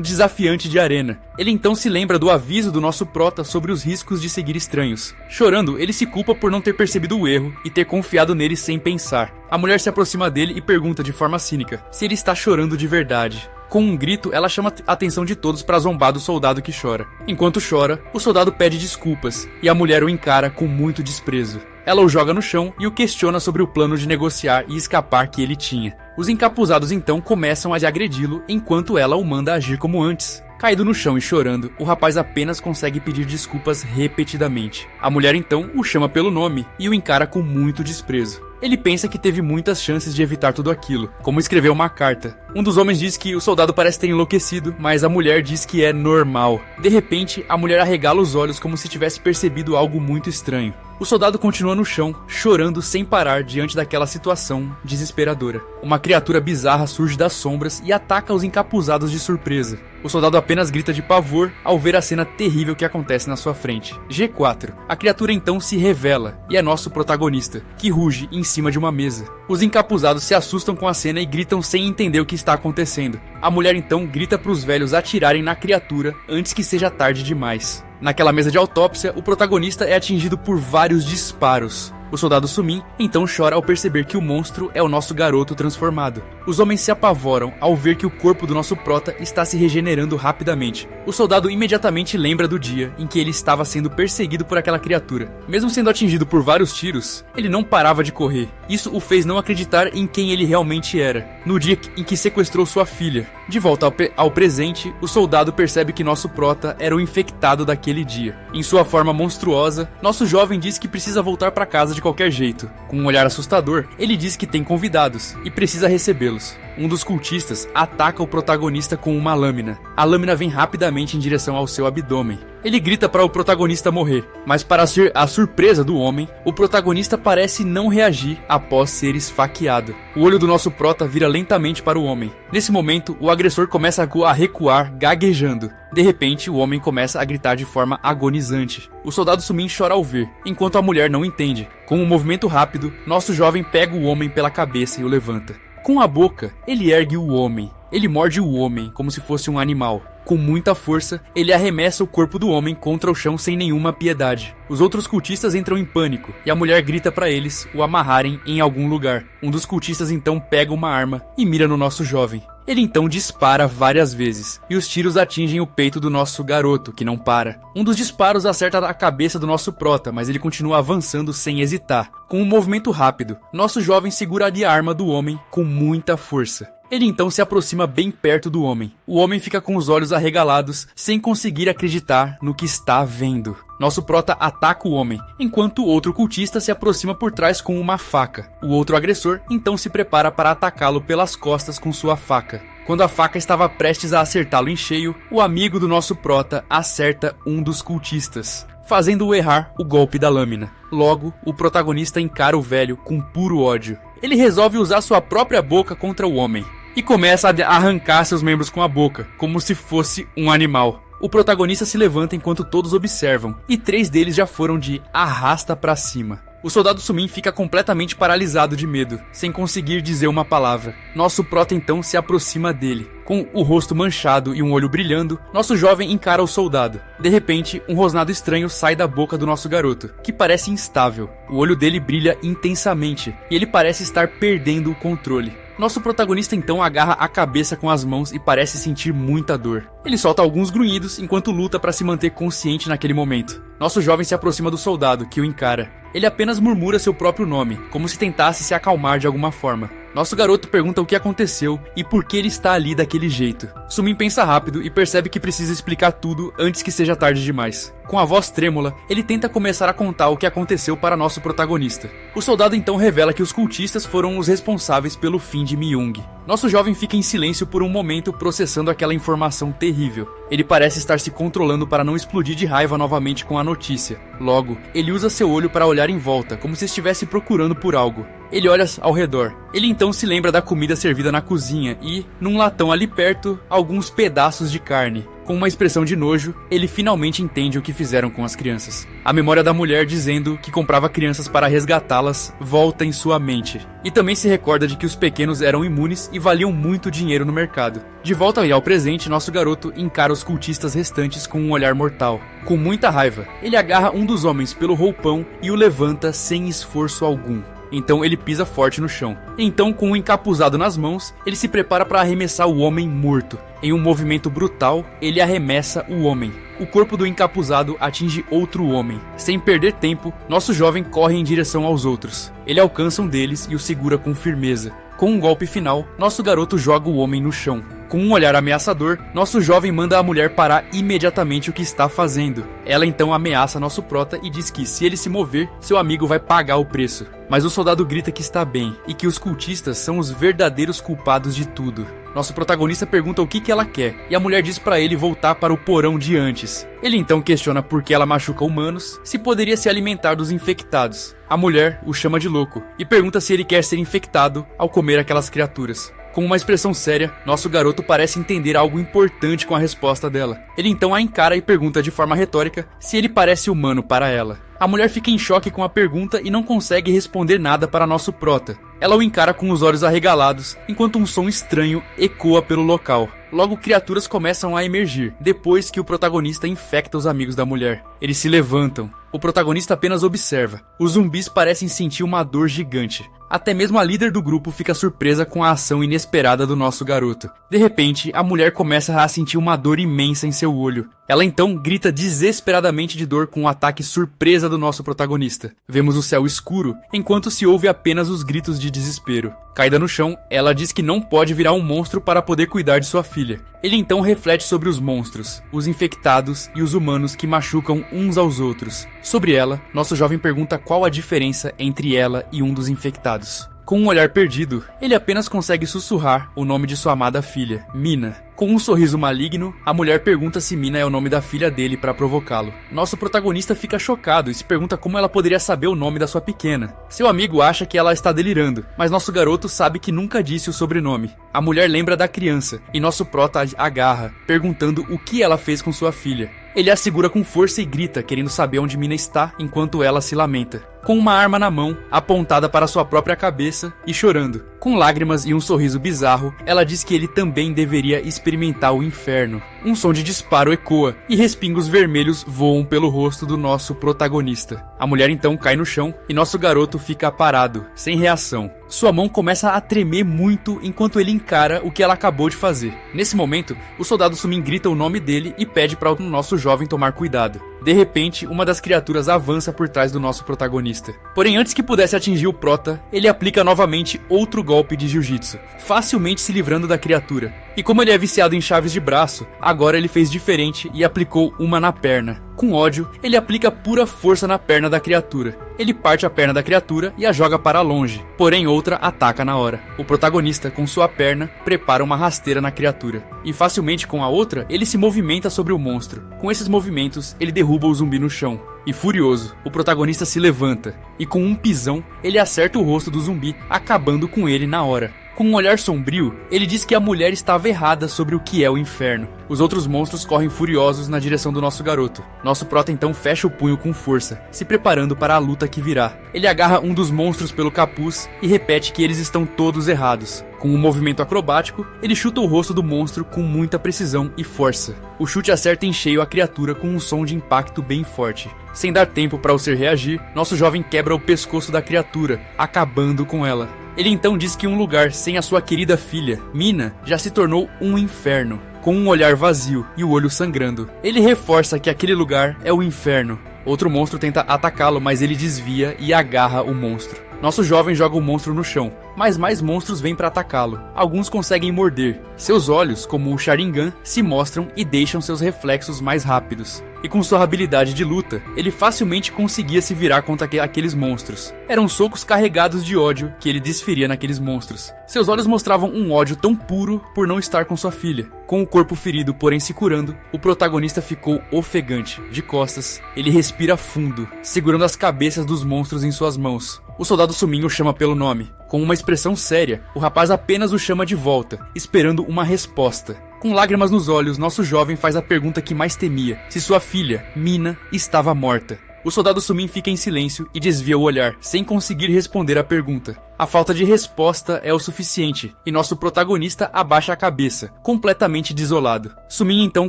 desafiante de arena. Ele então se lembra do aviso do nosso prota sobre os riscos de seguir estranhos. Chorando, ele se culpa por não ter percebido o erro e ter confiado nele sem pensar. A mulher se aproxima dele e pergunta de forma cínica se ele está chorando de verdade. Com um grito, ela chama a atenção de todos para zombar do soldado que chora. Enquanto chora, o soldado pede desculpas, e a mulher o encara com muito desprezo. Ela o joga no chão e o questiona sobre o plano de negociar e escapar que ele tinha. Os encapuzados então começam a agredi-lo, enquanto ela o manda agir como antes. Caído no chão e chorando, o rapaz apenas consegue pedir desculpas repetidamente. A mulher então o chama pelo nome e o encara com muito desprezo. Ele pensa que teve muitas chances de evitar tudo aquilo, como escrever uma carta. Um dos homens diz que o soldado parece ter enlouquecido, mas a mulher diz que é normal. De repente, a mulher arregala os olhos como se tivesse percebido algo muito estranho. O soldado continua no chão, chorando sem parar diante daquela situação desesperadora. Uma criatura bizarra surge das sombras e ataca os encapuzados de surpresa. O soldado apenas grita de pavor ao ver a cena terrível que acontece na sua frente. G4. A criatura então se revela e é nosso protagonista, que ruge em cima de uma mesa. Os encapuzados se assustam com a cena e gritam sem entender o que está acontecendo. A mulher então grita para os velhos atirarem na criatura antes que seja tarde demais. Naquela mesa de autópsia, o protagonista é atingido por vários disparos. O soldado Sumin então chora ao perceber que o monstro é o nosso garoto transformado. Os homens se apavoram ao ver que o corpo do nosso prota está se regenerando rapidamente. O soldado imediatamente lembra do dia em que ele estava sendo perseguido por aquela criatura. Mesmo sendo atingido por vários tiros, ele não parava de correr. Isso o fez não acreditar em quem ele realmente era, no dia em que sequestrou sua filha. De volta ao presente, o soldado percebe que nosso prota era o infectado daquele dia. Em sua forma monstruosa, nosso jovem diz que precisa voltar para casa de qualquer jeito. Com um olhar assustador, ele diz que tem convidados e precisa recebê-los. Um dos cultistas ataca o protagonista com uma lâmina. A lâmina vem rapidamente em direção ao seu abdômen. Ele grita para o protagonista morrer, mas para a surpresa do homem, o protagonista parece não reagir após ser esfaqueado. O olho do nosso prota vira lentamente para o homem. Nesse momento, o agressor começa a recuar, gaguejando. De repente, o homem começa a gritar de forma agonizante. O soldado Sumin chora ao ver, enquanto a mulher não entende. Com um movimento rápido, nosso jovem pega o homem pela cabeça e o levanta. Com a boca, ele ergue o homem. Ele morde o homem como se fosse um animal. Com muita força, ele arremessa o corpo do homem contra o chão sem nenhuma piedade. Os outros cultistas entram em pânico e a mulher grita para eles o amarrarem em algum lugar. Um dos cultistas então pega uma arma e mira no nosso jovem. Ele então dispara várias vezes, e os tiros atingem o peito do nosso garoto, que não para. Um dos disparos acerta a cabeça do nosso prota, mas ele continua avançando sem hesitar. Com um movimento rápido, nosso jovem segura a arma do homem com muita força. Ele então se aproxima bem perto do homem. O homem fica com os olhos arregalados, sem conseguir acreditar no que está vendo. Nosso prota ataca o homem, enquanto outro cultista se aproxima por trás com uma faca. O outro agressor então se prepara para atacá-lo pelas costas com sua faca. Quando a faca estava prestes a acertá-lo em cheio, o amigo do nosso prota acerta um dos cultistas, fazendo-o errar o golpe da lâmina. Logo, o protagonista encara o velho com puro ódio. Ele resolve usar sua própria boca contra o homem e começa a arrancar seus membros com a boca, como se fosse um animal. O protagonista se levanta enquanto todos observam, e 3 deles já foram de arrasta pra cima. O soldado Sumin fica completamente paralisado de medo, sem conseguir dizer uma palavra. Nosso prota então se aproxima dele. Com o rosto manchado e um olho brilhando, nosso jovem encara o soldado. De repente, um rosnado estranho sai da boca do nosso garoto, que parece instável. O olho dele brilha intensamente, e ele parece estar perdendo o controle. Nosso protagonista então agarra a cabeça com as mãos e parece sentir muita dor. Ele solta alguns grunhidos enquanto luta para se manter consciente naquele momento. Nosso jovem se aproxima do soldado, que o encara. Ele apenas murmura seu próprio nome, como se tentasse se acalmar de alguma forma. Nosso garoto pergunta o que aconteceu e por que ele está ali daquele jeito. Sumin pensa rápido e percebe que precisa explicar tudo antes que seja tarde demais. Com a voz trêmula, ele tenta começar a contar o que aconteceu para nosso protagonista. O soldado então revela que os cultistas foram os responsáveis pelo fim de Myung. Nosso jovem fica em silêncio por um momento processando aquela informação terrível. Ele parece estar se controlando para não explodir de raiva novamente com a notícia. Logo, ele usa seu olho para olhar em volta, como se estivesse procurando por algo. Ele olha ao redor. Ele então se lembra da comida servida na cozinha e, num latão ali perto, alguns pedaços de carne. Com uma expressão de nojo, ele finalmente entende o que fizeram com as crianças. A memória da mulher dizendo que comprava crianças para resgatá-las volta em sua mente. E também se recorda de que os pequenos eram imunes e valiam muito dinheiro no mercado. De volta ao presente, nosso garoto encara os cultistas restantes com um olhar mortal. Com muita raiva, ele agarra um dos homens pelo roupão e o levanta sem esforço algum. Então ele pisa forte no chão. Então, com o encapuzado nas mãos, ele se prepara para arremessar o homem morto. Em um movimento brutal, ele arremessa o homem. O corpo do encapuzado atinge outro homem. Sem perder tempo, nosso jovem corre em direção aos outros. Ele alcança um deles e o segura com firmeza. Com um golpe final, nosso garoto joga o homem no chão. Com um olhar ameaçador, nosso jovem manda a mulher parar imediatamente o que está fazendo. Ela então ameaça nosso prota e diz que, se ele se mover, seu amigo vai pagar o preço. Mas o soldado grita que está bem e que os cultistas são os verdadeiros culpados de tudo. Nosso protagonista pergunta o que ela quer e a mulher diz para ele voltar para o porão de antes. Ele então questiona por que ela machuca humanos, se poderia se alimentar dos infectados. A mulher o chama de louco e pergunta se ele quer ser infectado ao comer aquelas criaturas. Com uma expressão séria, nosso garoto parece entender algo importante com a resposta dela. Ele então a encara e pergunta de forma retórica se ele parece humano para ela. A mulher fica em choque com a pergunta e não consegue responder nada para nosso prota. Ela o encara com os olhos arregalados, enquanto um som estranho ecoa pelo local. Logo, criaturas começam a emergir, depois que o protagonista infecta os amigos da mulher. Eles se levantam. O protagonista apenas observa. Os zumbis parecem sentir uma dor gigante. Até mesmo a líder do grupo fica surpresa com a ação inesperada do nosso garoto. De repente, a mulher começa a sentir uma dor imensa em seu olho. Ela então grita desesperadamente de dor com o ataque surpresa do nosso protagonista. Vemos o céu escuro, enquanto se ouve apenas os gritos de desespero. Caída no chão, ela diz que não pode virar um monstro para poder cuidar de sua filha. Ele então reflete sobre os monstros, os infectados e os humanos que machucam uns aos outros. Sobre ela, nosso jovem pergunta qual a diferença entre ela e um dos infectados. Com um olhar perdido, ele apenas consegue sussurrar o nome de sua amada filha, Mina. Com um sorriso maligno, a mulher pergunta se Mina é o nome da filha dele para provocá-lo. Nosso protagonista fica chocado e se pergunta como ela poderia saber o nome da sua pequena. Seu amigo acha que ela está delirando, mas nosso garoto sabe que nunca disse o sobrenome. A mulher lembra da criança e nosso prota a agarra, perguntando o que ela fez com sua filha. Ele a segura com força e grita, querendo saber onde Mina está, enquanto ela se lamenta. Com uma arma na mão, apontada para sua própria cabeça e chorando. Com lágrimas e um sorriso bizarro, ela diz que ele também deveria experimentar o inferno. Um som de disparo ecoa e respingos vermelhos voam pelo rosto do nosso protagonista. A mulher então cai no chão e nosso garoto fica parado, sem reação. Sua mão começa a tremer muito enquanto ele encara o que ela acabou de fazer. Nesse momento, o soldado Sumin grita o nome dele e pede para o nosso jovem tomar cuidado. De repente, uma das criaturas avança por trás do nosso protagonista. Porém, antes que pudesse atingir o prota, ele aplica novamente outro golpe de jiu-jitsu, facilmente se livrando da criatura. E como ele é viciado em chaves de braço, agora ele fez diferente e aplicou uma na perna. Com ódio, ele aplica pura força na perna da criatura. Ele parte a perna da criatura e a joga para longe, porém outra ataca na hora. O protagonista, com sua perna, prepara uma rasteira na criatura. E facilmente com a outra, ele se movimenta sobre o monstro. Com esses movimentos, ele derruba o zumbi no chão. E furioso, o protagonista se levanta, e com um pisão, ele acerta o rosto do zumbi, acabando com ele na hora. Com um olhar sombrio, ele diz que a mulher estava errada sobre o que é o inferno. Os outros monstros correm furiosos na direção do nosso garoto. Nosso prota então fecha o punho com força, se preparando para a luta que virá. Ele agarra um dos monstros pelo capuz e repete que eles estão todos errados. Com um movimento acrobático, ele chuta o rosto do monstro com muita precisão e força. O chute acerta em cheio a criatura com um som de impacto bem forte. Sem dar tempo para o ser reagir, nosso jovem quebra o pescoço da criatura, acabando com ela. Ele então diz que um lugar sem a sua querida filha, Mina, já se tornou um inferno, com um olhar vazio e o olho sangrando. Ele reforça que aquele lugar é o inferno. Outro monstro tenta atacá-lo, mas ele desvia e agarra o monstro. Nosso jovem joga o monstro no chão, mas mais monstros vêm para atacá-lo. Alguns conseguem morder. Seus olhos, como o Sharingan, se mostram e deixam seus reflexos mais rápidos. E com sua habilidade de luta, ele facilmente conseguia se virar contra aqueles monstros. Eram socos carregados de ódio que ele desferia naqueles monstros. Seus olhos mostravam um ódio tão puro por não estar com sua filha. Com o corpo ferido, porém se curando, o protagonista ficou ofegante. De costas, ele respira fundo, segurando as cabeças dos monstros em suas mãos. O soldado Sumin o chama pelo nome. Com uma expressão séria, o rapaz apenas o chama de volta, esperando uma resposta. Com lágrimas nos olhos, nosso jovem faz a pergunta que mais temia: se sua filha, Mina, estava morta. O soldado Sumin fica em silêncio e desvia o olhar, sem conseguir responder à pergunta. A falta de resposta é o suficiente, e nosso protagonista abaixa a cabeça, completamente desolado. Sumin então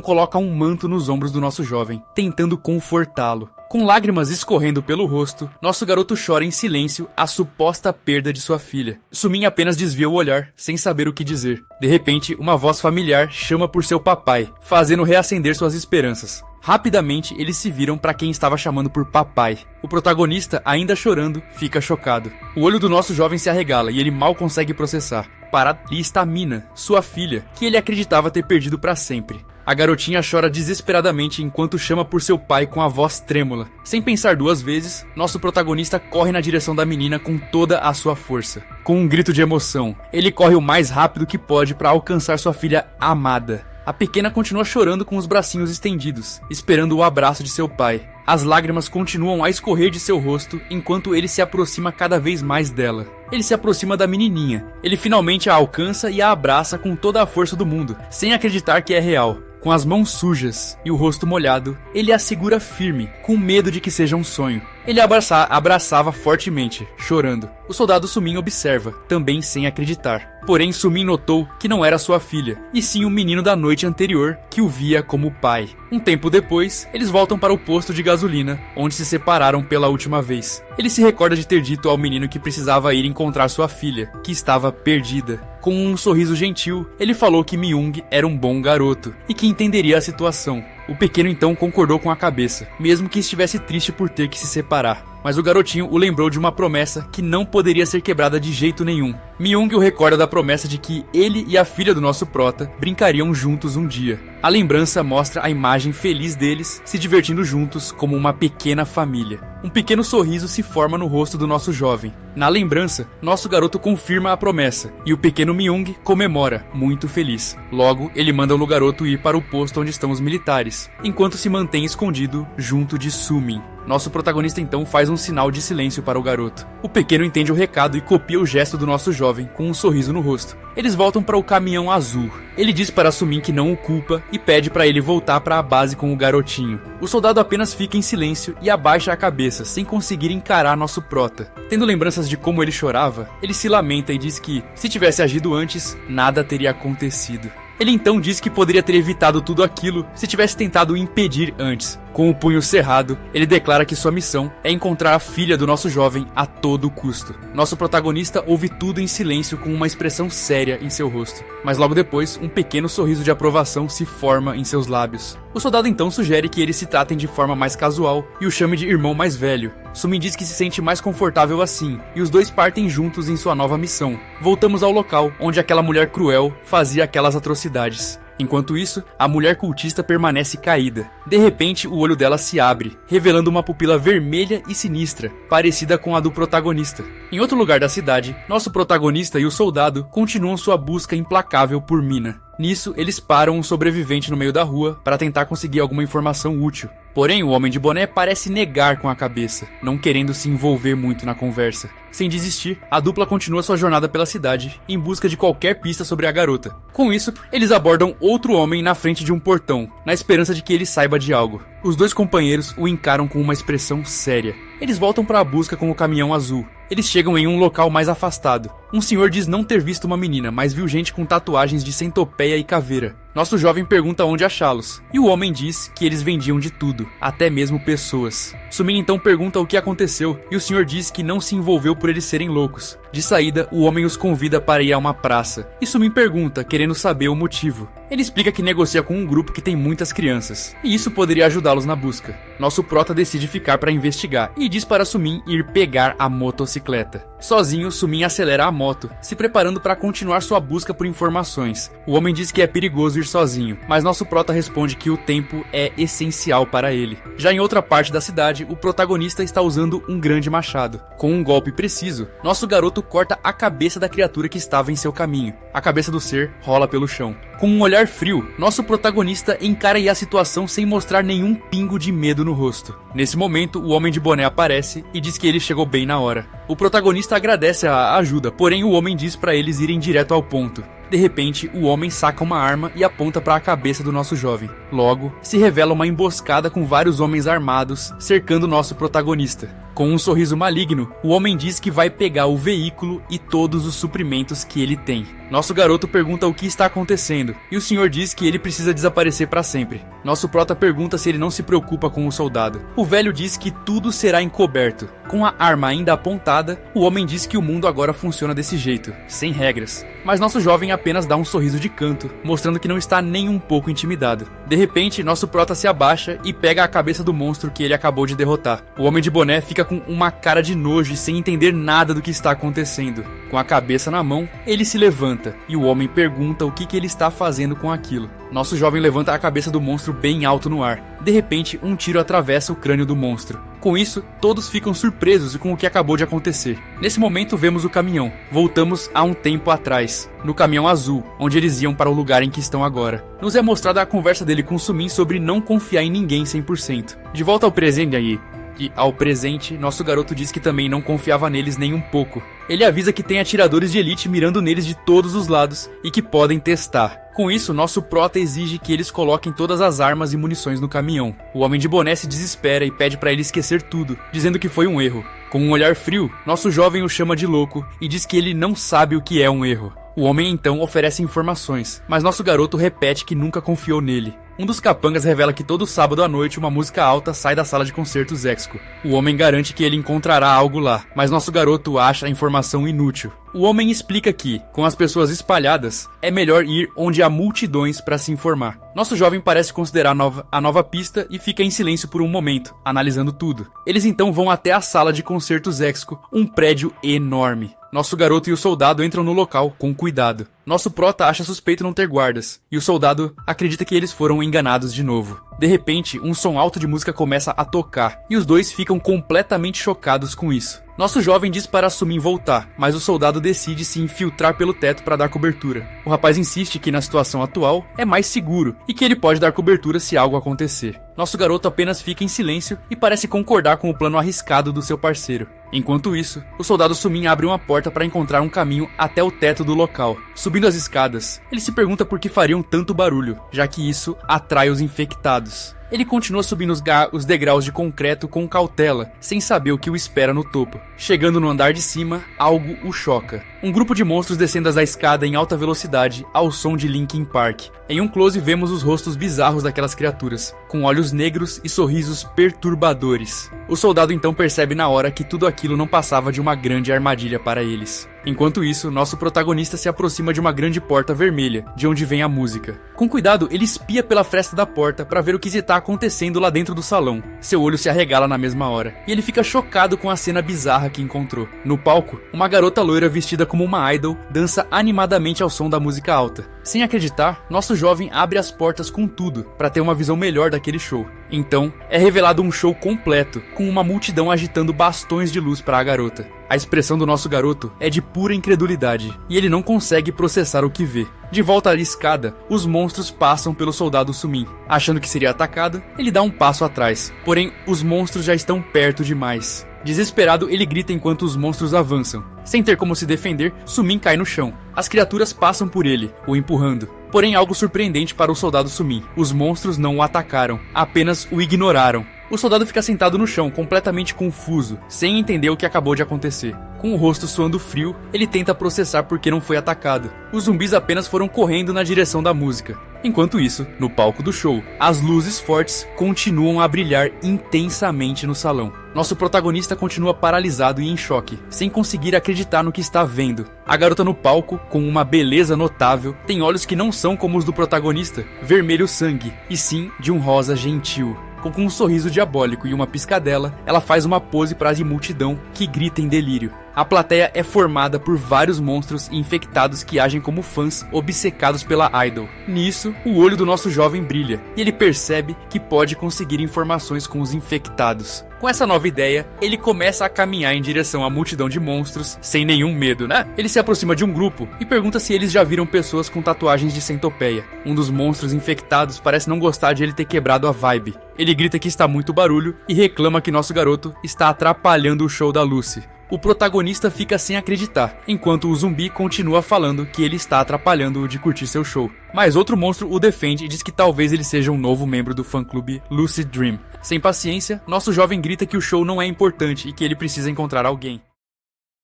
coloca um manto nos ombros do nosso jovem, tentando confortá-lo. Com lágrimas escorrendo pelo rosto, nosso garoto chora em silêncio a suposta perda de sua filha. Sumin apenas desvia o olhar, sem saber o que dizer. De repente, uma voz familiar chama por seu papai, fazendo reacender suas esperanças. Rapidamente, eles se viram para quem estava chamando por papai. O protagonista, ainda chorando, fica chocado. O olho do nosso jovem se arregala e ele mal consegue processar. Parada ali está Mina, sua filha, que ele acreditava ter perdido para sempre. A garotinha chora desesperadamente enquanto chama por seu pai com a voz trêmula. Sem pensar duas vezes, nosso protagonista corre na direção da menina com toda a sua força. Com um grito de emoção, ele corre o mais rápido que pode para alcançar sua filha amada. A pequena continua chorando com os bracinhos estendidos, esperando o abraço de seu pai. As lágrimas continuam a escorrer de seu rosto enquanto ele se aproxima cada vez mais dela. Ele se aproxima da menininha. Ele finalmente a alcança e a abraça com toda a força do mundo, sem acreditar que é real. Com as mãos sujas e o rosto molhado, ele a segura firme, com medo de que seja um sonho. Ele abraçava fortemente, chorando. O soldado Sumin observa, também sem acreditar. Porém, Sumin notou que não era sua filha, e sim o menino da noite anterior, que o via como pai. Um tempo depois, eles voltam para o posto de gasolina, onde se separaram pela última vez. Ele se recorda de ter dito ao menino que precisava ir encontrar sua filha, que estava perdida. Com um sorriso gentil, ele falou que Myung era um bom garoto, e que entenderia a situação. O pequeno então concordou com a cabeça, mesmo que estivesse triste por ter que se separar. Mas o garotinho o lembrou de uma promessa que não poderia ser quebrada de jeito nenhum. Myung o recorda da promessa de que ele e a filha do nosso prota brincariam juntos um dia. A lembrança mostra a imagem feliz deles se divertindo juntos como uma pequena família. Um pequeno sorriso se forma no rosto do nosso jovem. Na lembrança, nosso garoto confirma a promessa e o pequeno Myung comemora, muito feliz. Logo, ele manda o garoto ir para o posto onde estão os militares, enquanto se mantém escondido junto de Sumin. Nosso protagonista então faz um sinal de silêncio para o garoto. O pequeno entende o recado e copia o gesto do nosso jovem com um sorriso no rosto. Eles voltam para o caminhão azul. Ele diz para Sumin que não o culpa e pede para ele voltar para a base com o garotinho. O soldado apenas fica em silêncio e abaixa a cabeça, sem conseguir encarar nosso prota. Tendo lembranças de como ele chorava, ele se lamenta e diz que, se tivesse agido antes, nada teria acontecido. Ele então diz que poderia ter evitado tudo aquilo se tivesse tentado impedir antes. Com o punho cerrado, ele declara que sua missão é encontrar a filha do nosso jovem a todo custo. Nosso protagonista ouve tudo em silêncio com uma expressão séria em seu rosto. Mas logo depois, um pequeno sorriso de aprovação se forma em seus lábios. O soldado então sugere que eles se tratem de forma mais casual e o chame de irmão mais velho. Sumin diz que se sente mais confortável assim, e os dois partem juntos em sua nova missão. Voltamos ao local onde aquela mulher cruel fazia aquelas atrocidades. Enquanto isso, a mulher cultista permanece caída. De repente, o olho dela se abre, revelando uma pupila vermelha e sinistra, parecida com a do protagonista. Em outro lugar da cidade, nosso protagonista e o soldado continuam sua busca implacável por Mina. Nisso, eles param um sobrevivente no meio da rua para tentar conseguir alguma informação útil. Porém, o homem de boné parece negar com a cabeça, não querendo se envolver muito na conversa. Sem desistir, a dupla continua sua jornada pela cidade, em busca de qualquer pista sobre a garota. Com isso, eles abordam outro homem na frente de um portão, na esperança de que ele saiba de algo. Os dois companheiros o encaram com uma expressão séria. Eles voltam para a busca com o caminhão azul. Eles chegam em um local mais afastado. Um senhor diz não ter visto uma menina, mas viu gente com tatuagens de centopeia e caveira. Nosso jovem pergunta onde achá-los, e o homem diz que eles vendiam de tudo, até mesmo pessoas. Sumin então pergunta o que aconteceu, e o senhor diz que não se envolveu por eles serem loucos. De saída, o homem os convida para ir a uma praça, e Sumin pergunta, querendo saber o motivo. Ele explica que negocia com um grupo que tem muitas crianças, e isso poderia ajudá-los na busca. Nosso prota decide ficar para investigar, e diz para Sumin ir pegar a motocicleta. Sozinho, Sumin acelera a moto, se preparando para continuar sua busca por informações. O homem diz que é perigoso ir sozinho, mas nosso prota responde que o tempo é essencial para ele. Já em outra parte da cidade, o protagonista está usando um grande machado. Com um golpe preciso, nosso garoto corta a cabeça da criatura que estava em seu caminho. A cabeça do ser rola pelo chão. Com um olhar frio, nosso protagonista encara a situação sem mostrar nenhum pingo de medo no rosto. Nesse momento, o homem de boné aparece e diz que ele chegou bem na hora. O protagonista agradece a ajuda, porém o homem diz para eles irem direto ao ponto. De repente, o homem saca uma arma e aponta para a cabeça do nosso jovem. Logo, se revela uma emboscada com vários homens armados cercando nosso protagonista. Com um sorriso maligno, o homem diz que vai pegar o veículo e todos os suprimentos que ele tem. Nosso garoto pergunta o que está acontecendo, e o senhor diz que ele precisa desaparecer para sempre. Nosso prota pergunta se ele não se preocupa com o soldado. O velho diz que tudo será encoberto. Com a arma ainda apontada, o homem diz que o mundo agora funciona desse jeito, sem regras. Mas nosso jovem apenas dá um sorriso de canto, mostrando que não está nem um pouco intimidado. De repente, nosso prota se abaixa e pega a cabeça do monstro que ele acabou de derrotar. O homem de boné fica com uma cara de nojo e sem entender nada do que está acontecendo. Com a cabeça na mão, ele se levanta e o homem pergunta o que ele está fazendo com aquilo. Nosso jovem levanta a cabeça do monstro bem alto no ar. De repente, um tiro atravessa o crânio do monstro. Com isso, todos ficam surpresos com o que acabou de acontecer. Nesse momento, vemos o caminhão. Voltamos a um tempo atrás, no caminhão azul, onde eles iam para o lugar em que estão agora. Nos é mostrada a conversa dele com Sumin sobre não confiar em ninguém 100%. De volta ao presente aí. E ao presente, nosso garoto diz que também não confiava neles nem um pouco. Ele avisa que tem atiradores de elite mirando neles de todos os lados e que podem testar. Com isso, nosso prota exige que eles coloquem todas as armas e munições no caminhão. O homem de boné se desespera e pede para ele esquecer tudo, dizendo que foi um erro. Com um olhar frio, nosso jovem o chama de louco e diz que ele não sabe o que é um erro. O homem então oferece informações, mas nosso garoto repete que nunca confiou nele. Um dos capangas revela que todo sábado à noite uma música alta sai da sala de concertos Exco. O homem garante que ele encontrará algo lá, mas nosso garoto acha a informação inútil. O homem explica que, com as pessoas espalhadas, é melhor ir onde há multidões para se informar. Nosso jovem parece considerar a nova pista e fica em silêncio por um momento, analisando tudo. Eles então vão até a sala de concertos Exco, um prédio enorme. Nosso garoto e o soldado entram no local com cuidado. Nosso prota acha suspeito não ter guardas, e o soldado acredita que eles foram enganados de novo. De repente, um som alto de música começa a tocar, e os dois ficam completamente chocados com isso. Nosso jovem diz para Sumin voltar, mas o soldado decide se infiltrar pelo teto para dar cobertura. O rapaz insiste que na situação atual é mais seguro, e que ele pode dar cobertura se algo acontecer. Nosso garoto apenas fica em silêncio e parece concordar com o plano arriscado do seu parceiro. Enquanto isso, o soldado Sumin abre uma porta para encontrar um caminho até o teto do local. Subindo as escadas, ele se pergunta por que fariam tanto barulho, já que isso atrai os infectados. Ele continua subindo os degraus de concreto com cautela, sem saber o que o espera no topo. Chegando no andar de cima, algo o choca. Um grupo de monstros descendo a escada em alta velocidade ao som de Linkin Park. Em um close vemos os rostos bizarros daquelas criaturas, com olhos negros e sorrisos perturbadores. O soldado então percebe na hora que tudo aquilo não passava de uma grande armadilha para eles. Enquanto isso, nosso protagonista se aproxima de uma grande porta vermelha, de onde vem a música. Com cuidado, ele espia pela fresta da porta para ver o que está acontecendo lá dentro do salão. Seu olho se arregala na mesma hora, e ele fica chocado com a cena bizarra que encontrou. No palco, uma garota loira vestida como uma idol dança animadamente ao som da música alta. Sem acreditar, nosso jovem abre as portas com tudo para ter uma visão melhor daquele show. Então, é revelado um show completo, com uma multidão agitando bastões de luz para a garota. A expressão do nosso garoto é de pura incredulidade, e ele não consegue processar o que vê. De volta à escada, os monstros passam pelo soldado Sumin. Achando que seria atacado, ele dá um passo atrás, porém os monstros já estão perto demais. Desesperado, ele grita enquanto os monstros avançam. Sem ter como se defender, Sumin cai no chão. As criaturas passam por ele, o empurrando. Porém, algo surpreendente para o soldado Sumin. Os monstros não o atacaram, apenas o ignoraram. O soldado fica sentado no chão, completamente confuso, sem entender o que acabou de acontecer. Com o rosto suando frio, ele tenta processar porque não foi atacado. Os zumbis apenas foram correndo na direção da música. Enquanto isso, no palco do show, as luzes fortes continuam a brilhar intensamente no salão. Nosso protagonista continua paralisado e em choque, sem conseguir acreditar no que está vendo. A garota no palco, com uma beleza notável, tem olhos que não são como os do protagonista, vermelho sangue, e sim de um rosa gentil. Com um sorriso diabólico e uma piscadela, ela faz uma pose para a multidão que grita em delírio. A plateia é formada por vários monstros infectados que agem como fãs obcecados pela idol. Nisso, o olho do nosso jovem brilha, e ele percebe que pode conseguir informações com os infectados. Com essa nova ideia, ele começa a caminhar em direção à multidão de monstros, sem nenhum medo, né? Ele se aproxima de um grupo e pergunta se eles já viram pessoas com tatuagens de centopeia. Um dos monstros infectados parece não gostar de ele ter quebrado a vibe. Ele grita que está muito barulho e reclama que nosso garoto está atrapalhando o show da Lucy. O protagonista fica sem acreditar, enquanto o zumbi continua falando que ele está atrapalhando-o de curtir seu show. Mas outro monstro o defende e diz que talvez ele seja um novo membro do fã-clube Lucid Dream. Sem paciência, nosso jovem grita que o show não é importante e que ele precisa encontrar alguém.